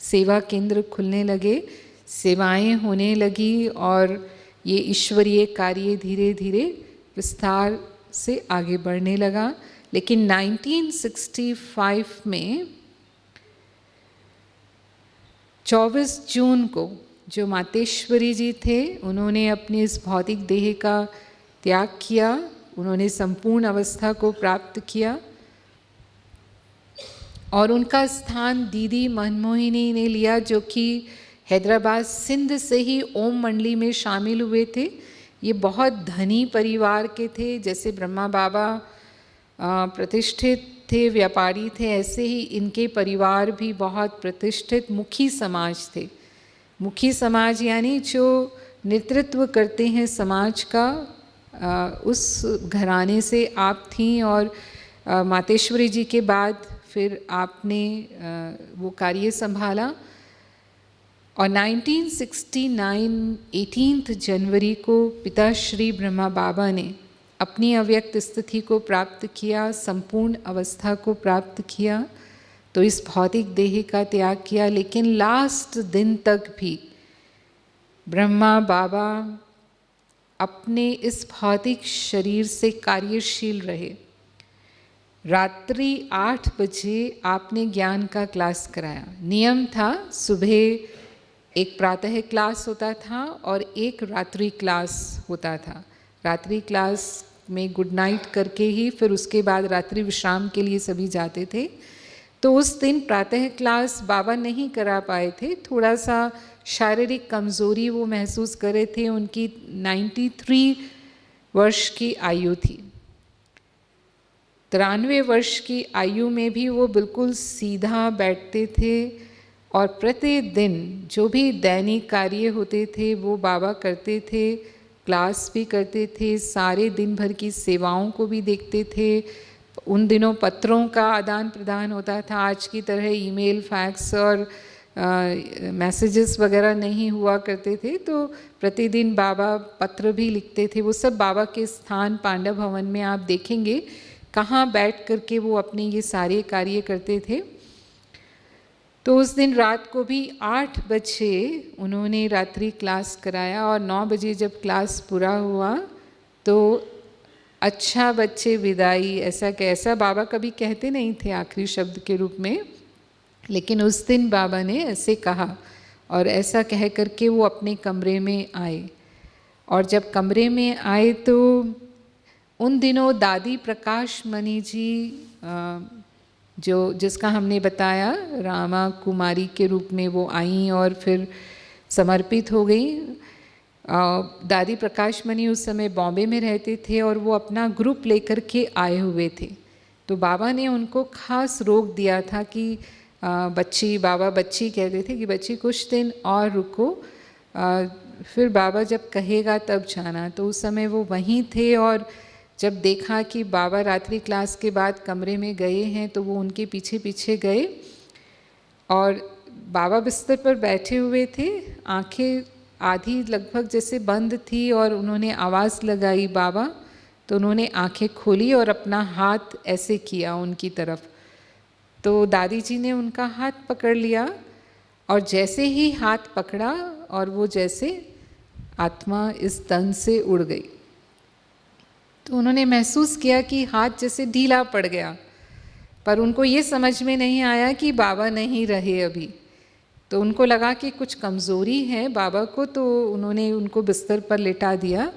सेवा केंद्र खुलने लगे, सेवाएं होने लगी और ये ईश्वरीय कार्य धीरे धीरे विस्तार से आगे बढ़ने लगा। लेकिन 1965 में 24 जून को जो मातेश्वरी जी थे उन्होंने अपने इस भौतिक देह का त्याग किया, उन्होंने संपूर्ण अवस्था को प्राप्त किया और उनका स्थान दीदी मनमोहिनी ने लिया, जो कि हैदराबाद सिंध से ही ओम मंडली में शामिल हुए थे। ये बहुत धनी परिवार के थे, जैसे ब्रह्मा बाबा प्रतिष्ठित थे, व्यापारी थे, ऐसे ही इनके परिवार भी बहुत प्रतिष्ठित मुखी समाज थे। मुखी समाज यानी जो नेतृत्व करते हैं समाज का, उस घराने से आप थीं। और मातेश्वरी जी के बाद फिर आपने वो कार्य संभाला। और 1969 18 जनवरी को पिता श्री ब्रह्मा बाबा ने अपनी अव्यक्त स्थिति को प्राप्त किया, संपूर्ण अवस्था को प्राप्त किया, तो इस भौतिक देह का त्याग किया। लेकिन लास्ट दिन तक भी ब्रह्मा बाबा अपने इस भौतिक शरीर से कार्यशील रहे। रात्रि 8 बजे आपने ज्ञान का क्लास कराया। नियम था सुबह एक प्रातः क्लास होता था और एक रात्रि क्लास होता था। रात्रि क्लास में गुड नाइट करके ही फिर उसके बाद रात्रि विश्राम के लिए सभी जाते थे। तो उस दिन प्रातः क्लास बाबा नहीं करा पाए थे, थोड़ा सा शारीरिक कमज़ोरी वो महसूस कर रहे थे। उनकी 93 वर्ष की आयु थी। 93 वर्ष की आयु में भी वो बिल्कुल सीधा बैठते थे और प्रतिदिन जो भी दैनिक कार्य होते थे वो बाबा करते थे, क्लास भी करते थे, सारे दिन भर की सेवाओं को भी देखते थे। उन दिनों पत्रों का आदान प्रदान होता था, आज की तरह ईमेल, फैक्स और मैसेजेस वगैरह नहीं हुआ करते थे। तो प्रतिदिन बाबा पत्र भी लिखते थे। वो सब बाबा के स्थान पांडव भवन में आप देखेंगे कहाँ बैठ करके वो अपने ये सारे कार्य करते थे। तो उस दिन रात को भी 8 बजे उन्होंने रात्रि क्लास कराया और 9 बजे जब क्लास पूरा हुआ तो अच्छा बच्चे विदाई, ऐसा बाबा कभी कहते नहीं थे आखिरी शब्द के रूप में, लेकिन उस दिन बाबा ने ऐसे कहा और ऐसा कह करके वो अपने कमरे में आए। और जब कमरे में आए तो उन दिनों दादी प्रकाश मणि जी जिसका हमने बताया रामा कुमारी के रूप में वो आई और फिर समर्पित हो गई। दादी प्रकाश मणि उस समय बॉम्बे में रहते थे और वो अपना ग्रुप लेकर के आए हुए थे। तो बाबा ने उनको खास रोक दिया था कि बाबा बच्ची कहते थे कि बच्ची कुछ दिन और रुको, फिर बाबा जब कहेगा तब जाना। तो उस समय वो वहीं थे और जब देखा कि बाबा रात्रि क्लास के बाद कमरे में गए हैं तो वो उनके पीछे पीछे गए और बाबा बिस्तर पर बैठे हुए थे, आंखें आधी लगभग जैसे बंद थी और उन्होंने आवाज़ लगाई बाबा, तो उन्होंने आंखें खोली और अपना हाथ ऐसे किया उनकी तरफ। तो दादी जी ने उनका हाथ पकड़ लिया और जैसे ही हाथ पकड़ा और वो जैसे आत्मा इस तन से उड़ गई, तो उन्होंने महसूस किया कि हाथ जैसे ढीला पड़ गया, पर उनको ये समझ में नहीं आया कि बाबा नहीं रहे अभी। तो उनको लगा कि कुछ कमज़ोरी है बाबा को, तो उन्होंने उनको बिस्तर पर लिटा दिया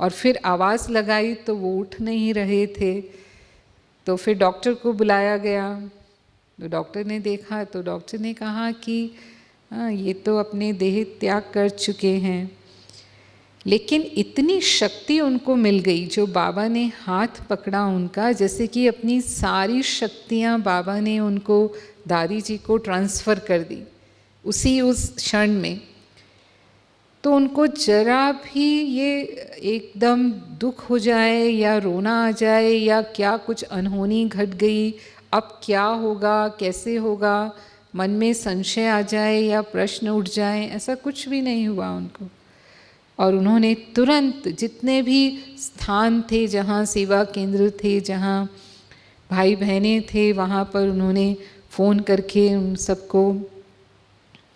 और फिर आवाज़ लगाई तो वो उठ नहीं रहे थे। तो फिर डॉक्टर को बुलाया गया, तो डॉक्टर ने देखा तो डॉक्टर ने कहा कि ये तो अपने देह त्याग कर चुके हैं। लेकिन इतनी शक्ति उनको मिल गई, जो बाबा ने हाथ पकड़ा उनका, जैसे कि अपनी सारी शक्तियाँ बाबा ने उनको, दादी जी को ट्रांसफ़र कर दी उस क्षण में। तो उनको जरा भी ये एकदम दुख हो जाए या रोना आ जाए या क्या कुछ अनहोनी घट गई, अब क्या होगा, कैसे होगा, मन में संशय आ जाए या प्रश्न उठ जाए, ऐसा कुछ भी नहीं हुआ उनको। और उन्होंने तुरंत जितने भी स्थान थे जहाँ सेवा केंद्र थे, जहाँ भाई बहनें थे, वहाँ पर उन्होंने फ़ोन करके उन सबको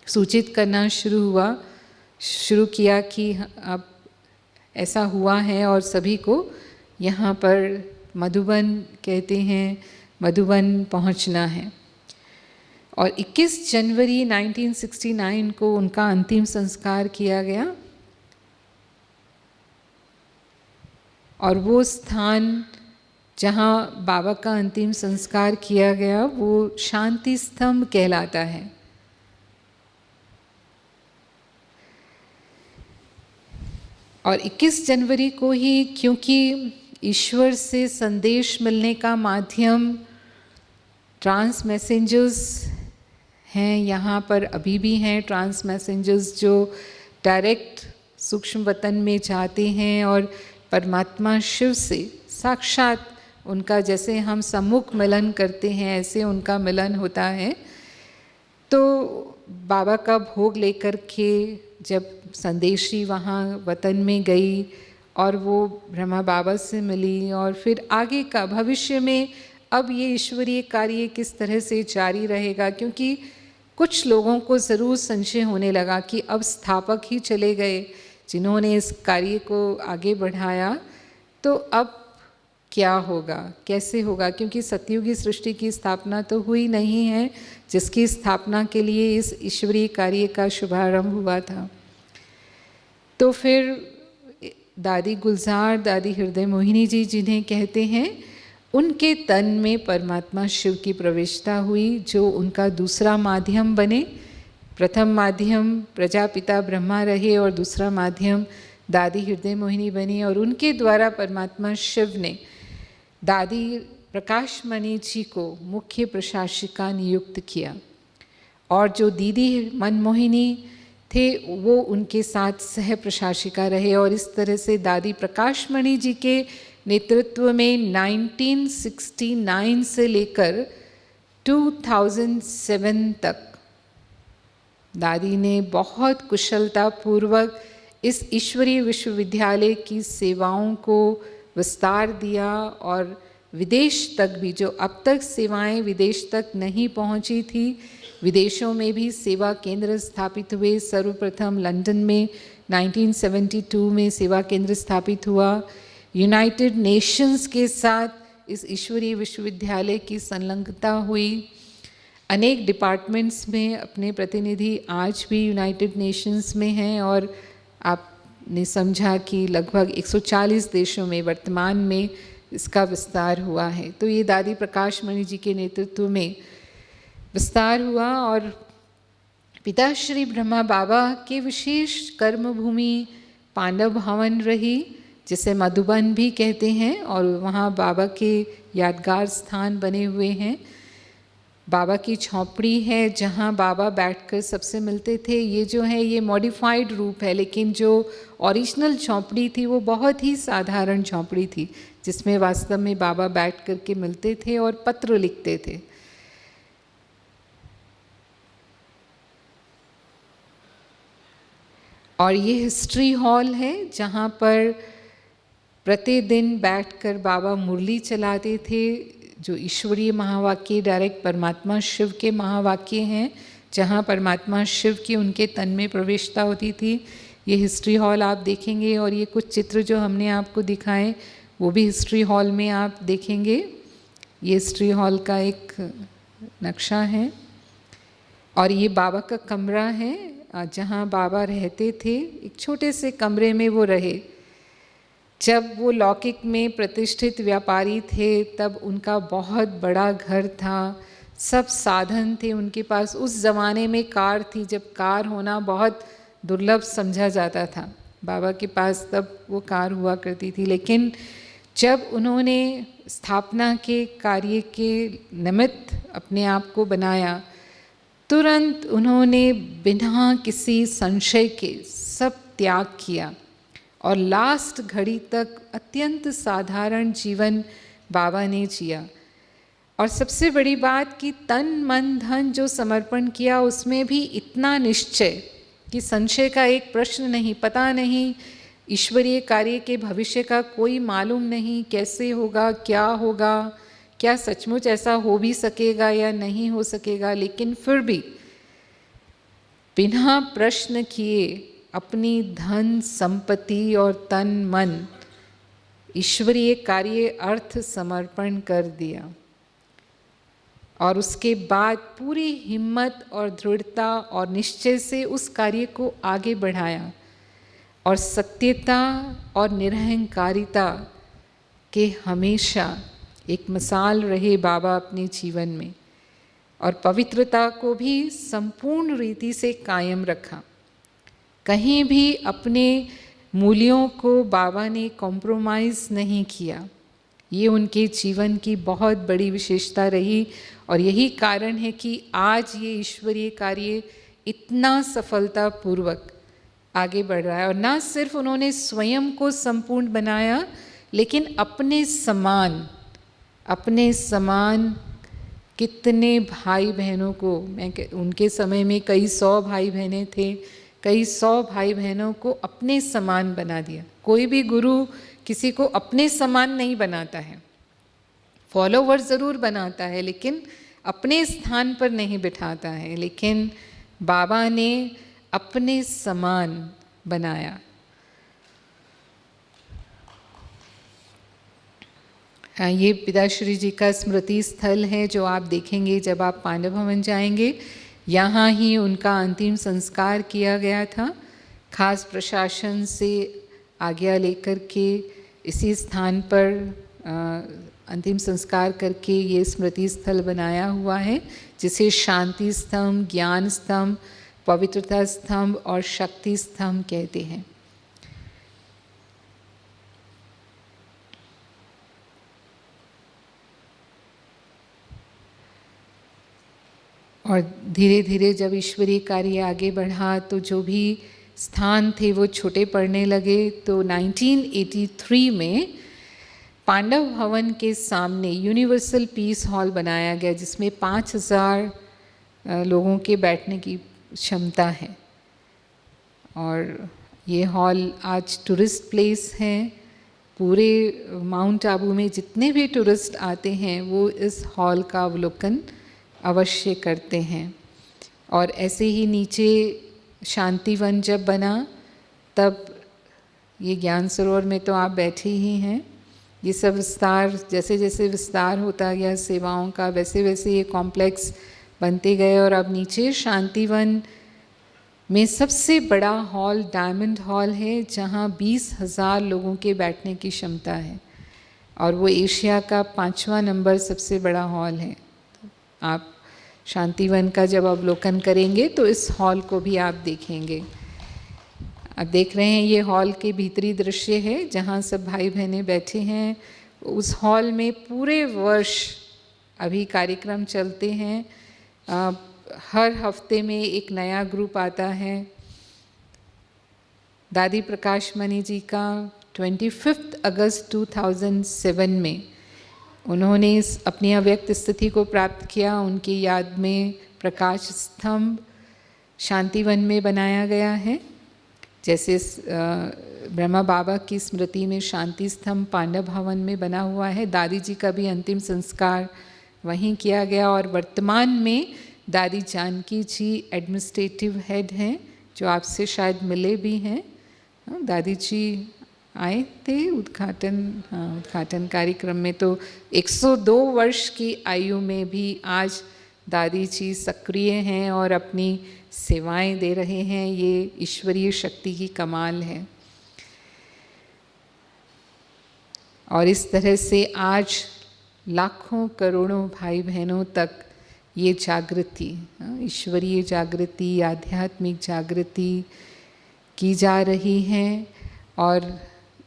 सूचित करना शुरू किया कि अब ऐसा हुआ है और सभी को यहाँ पर मधुबन कहते हैं, मधुबन पहुँचना है। और 21 जनवरी 1969 को उनका अंतिम संस्कार किया गया। और वो स्थान जहाँ बाबा का अंतिम संस्कार किया गया वो शांति स्तंभ कहलाता है। और 21 जनवरी को ही, क्योंकि ईश्वर से संदेश मिलने का माध्यम ट्रांस मैसेंजर्स हैं, यहाँ पर अभी भी हैं ट्रांस मैसेंजर्स जो डायरेक्ट सूक्ष्म वतन में जाते हैं और परमात्मा शिव से साक्षात उनका, जैसे हम सम्मुख मिलन करते हैं ऐसे उनका मिलन होता है। तो बाबा का भोग लेकर के जब संदेशी वहाँ वतन में गई और वो ब्रह्मा बाबा से मिली, और फिर आगे का भविष्य में अब ये ईश्वरीय कार्य किस तरह से जारी रहेगा, क्योंकि कुछ लोगों को ज़रूर संशय होने लगा कि अब स्थापक ही चले गए जिन्होंने इस कार्य को आगे बढ़ाया, तो अब क्या होगा, कैसे होगा, क्योंकि सतयुगी सृष्टि की स्थापना तो हुई नहीं है जिसकी स्थापना के लिए इस ईश्वरीय कार्य का शुभारंभ हुआ था। तो फिर दादी गुलजार, दादी हृदय मोहिनी जी जिन्हें कहते हैं, उनके तन में परमात्मा शिव की प्रवेशता हुई, जो उनका दूसरा माध्यम बने। प्रथम माध्यम प्रजापिता ब्रह्मा रहे और दूसरा माध्यम दादी हृदय मोहिनी बनी, और उनके द्वारा परमात्मा शिव ने दादी प्रकाश मणि जी को मुख्य प्रशासिका नियुक्त किया, और जो दीदी मनमोहिनी थे वो उनके साथ सह प्रशासिका रहे। और इस तरह से दादी प्रकाश मणि जी के नेतृत्व में 1969 से लेकर 2007 तक दादी ने बहुत कुशलता पूर्वक इस ईश्वरीय विश्वविद्यालय की सेवाओं को विस्तार दिया, और विदेश तक भी, जो अब तक सेवाएं विदेश तक नहीं पहुंची थी, विदेशों में भी सेवा केंद्र स्थापित हुए। सर्वप्रथम लंदन में 1972 में सेवा केंद्र स्थापित हुआ। यूनाइटेड नेशंस के साथ इस ईश्वरीय विश्वविद्यालय की संलग्नता हुई। अनेक डिपार्टमेंट्स में अपने प्रतिनिधि आज भी यूनाइटेड नेशंस में हैं, और आपने समझा कि लगभग 140 देशों में वर्तमान में इसका विस्तार हुआ है। तो ये दादी प्रकाश मणि जी के नेतृत्व में विस्तार हुआ, और पिताश्री ब्रह्मा बाबा के विशेष कर्म भूमि पांडव भवन रही, जिसे मधुबन भी कहते हैं, और वहाँ बाबा के यादगार स्थान बने हुए हैं। बाबा की झोंपड़ी है जहाँ बाबा बैठकर सबसे मिलते थे। ये जो है ये मॉडिफाइड रूप है, लेकिन जो ओरिजिनल झोंपड़ी थी वो बहुत ही साधारण झोंपड़ी थी, जिसमें वास्तव में बाबा बैठ कर के मिलते थे और पत्र लिखते थे। और ये हिस्ट्री हॉल है जहाँ पर प्रतिदिन बैठकर बाबा मुरली चलाते थे, जो ईश्वरीय महावाक्य डायरेक्ट परमात्मा शिव के महावाक्य हैं, जहाँ परमात्मा शिव की उनके तन में प्रवेशता होती थी। ये हिस्ट्री हॉल आप देखेंगे और ये कुछ चित्र जो हमने आपको दिखाए वो भी हिस्ट्री हॉल में आप देखेंगे। ये हिस्ट्री हॉल का एक नक्शा है और ये बाबा का कमरा है जहाँ बाबा रहते थे। एक छोटे से कमरे में वो रहे। जब वो लौकिक में प्रतिष्ठित व्यापारी थे तब उनका बहुत बड़ा घर था, सब साधन थे उनके पास। उस ज़माने में कार थी, जब कार होना बहुत दुर्लभ समझा जाता था। बाबा के पास तब वो कार हुआ करती थी। लेकिन जब उन्होंने स्थापना के कार्य के निमित्त अपने आप को बनाया, तुरंत उन्होंने बिना किसी संशय के सब त्याग किया और लास्ट घड़ी तक अत्यंत साधारण जीवन बाबा ने जिया। और सबसे बड़ी बात कि तन मन धन जो समर्पण किया उसमें भी इतना निश्चय कि संशय का एक प्रश्न नहीं, पता नहीं ईश्वरीय कार्य के भविष्य का कोई मालूम नहीं, कैसे होगा, क्या होगा, क्या सचमुच ऐसा हो भी सकेगा या नहीं हो सकेगा। लेकिन फिर भी बिना प्रश्न किए अपनी धन संपत्ति और तन मन ईश्वरीय कार्य अर्थ समर्पण कर दिया और उसके बाद पूरी हिम्मत और दृढ़ता और निश्चय से उस कार्य को आगे बढ़ाया और सत्यता और निरहंकारिता के हमेशा एक मिसाल रहे बाबा अपने जीवन में। और पवित्रता को भी संपूर्ण रीति से कायम रखा। कहीं भी अपने मूल्यों को बाबा ने कॉम्प्रोमाइज़ नहीं किया। ये उनके जीवन की बहुत बड़ी विशेषता रही और यही कारण है कि आज ये ईश्वरीय कार्य इतना सफलतापूर्वक आगे बढ़ रहा है। और ना सिर्फ उन्होंने स्वयं को संपूर्ण बनाया, लेकिन अपने समान कितने भाई बहनों को, उनके समय में कई 100 भाई बहनें थे, कई 100 भाई बहनों को अपने समान बना दिया। कोई भी गुरु किसी को अपने समान नहीं बनाता है, फॉलोवर्स ज़रूर बनाता है लेकिन अपने स्थान पर नहीं बिठाता है। लेकिन बाबा ने अपने समान बनाया। ये पिताश्री जी का स्मृति स्थल है जो आप देखेंगे जब आप पांडव भवन जाएंगे। यहाँ ही उनका अंतिम संस्कार किया गया था। खास प्रशासन से आज्ञा लेकर के इसी स्थान पर अंतिम संस्कार करके ये स्मृति स्थल बनाया हुआ है, जिसे शांति स्तंभ, ज्ञान स्तंभ, पवित्रता स्तंभ और शक्ति स्तंभ कहते हैं। और धीरे धीरे जब ईश्वरीय कार्य आगे बढ़ा तो जो भी स्थान थे वो छोटे पड़ने लगे। तो 1983 में पांडव भवन के सामने यूनिवर्सल पीस हॉल बनाया गया, जिसमें 5000 लोगों के बैठने की क्षमता है। और ये हॉल आज टूरिस्ट प्लेस है। पूरे माउंट आबू में जितने भी टूरिस्ट आते हैं वो इस हॉल का अवलोकन अवश्य करते हैं। और ऐसे ही नीचे शांतिवन जब बना तब ये ज्ञान सरोवर में तो आप बैठे ही हैं। ये सब विस्तार, जैसे जैसे विस्तार होता गया सेवाओं का, वैसे वैसे ये कॉम्प्लेक्स बनते गए। और अब नीचे शांतिवन में सबसे बड़ा हॉल डायमंड हॉल है, जहाँ 20,000 लोगों के बैठने की क्षमता है और वो एशिया का 5वां नंबर सबसे बड़ा हॉल है। आप शांतिवन का जब अवलोकन करेंगे तो इस हॉल को भी आप देखेंगे। आप देख रहे हैं ये हॉल के भीतरी दृश्य है जहाँ सब भाई बहनें बैठे हैं। उस हॉल में पूरे वर्ष अभी कार्यक्रम चलते हैं। हर हफ्ते में एक नया ग्रुप आता है। दादी प्रकाश मणि जी का 25 अगस्त 2007 में उन्होंने अपनी अव्यक्त स्थिति को प्राप्त किया। उनकी याद में प्रकाश स्तंभ शांतिवन में बनाया गया है। जैसे ब्रह्मा बाबा की स्मृति में शांति स्तंभ पांडव भवन में बना हुआ है, दादी जी का भी अंतिम संस्कार वहीं किया गया। और वर्तमान में दादी जानकी जी एडमिनिस्ट्रेटिव हेड हैं, जो आपसे शायद मिले भी हैं। दादी जी आए थे उद्घाटन कार्यक्रम में। तो 102 वर्ष की आयु में भी आज दादी जी सक्रिय हैं और अपनी सेवाएं दे रहे हैं। ये ईश्वरीय शक्ति की कमाल है। और इस तरह से आज लाखों करोड़ों भाई बहनों तक ये जागृति, ईश्वरीय जागृति, आध्यात्मिक जागृति की जा रही है। और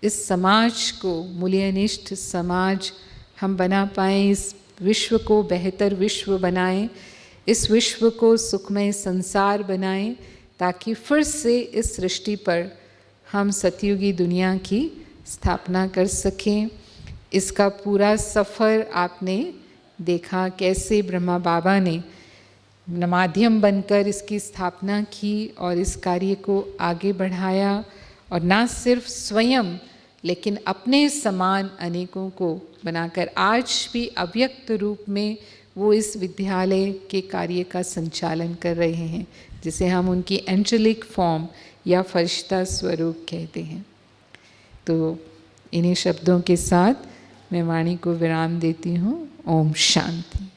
इस समाज को मूल्यनिष्ठ समाज हम बना पाएँ, इस विश्व को बेहतर विश्व बनाएं, इस विश्व को सुखमय संसार बनाएं, ताकि फिर से इस सृष्टि पर हम सतयुगी दुनिया की स्थापना कर सकें। इसका पूरा सफ़र आपने देखा, कैसे ब्रह्मा बाबा ने माध्यम बनकर इसकी स्थापना की और इस कार्य को आगे बढ़ाया। और ना सिर्फ स्वयं लेकिन अपने समान अनेकों को बनाकर आज भी अव्यक्त रूप में वो इस विद्यालय के कार्य का संचालन कर रहे हैं, जिसे हम उनकी एंजेलिक फॉर्म या फरिश्ता स्वरूप कहते हैं। तो इन्हीं शब्दों के साथ मैं वाणी को विराम देती हूँ। ओम शांति।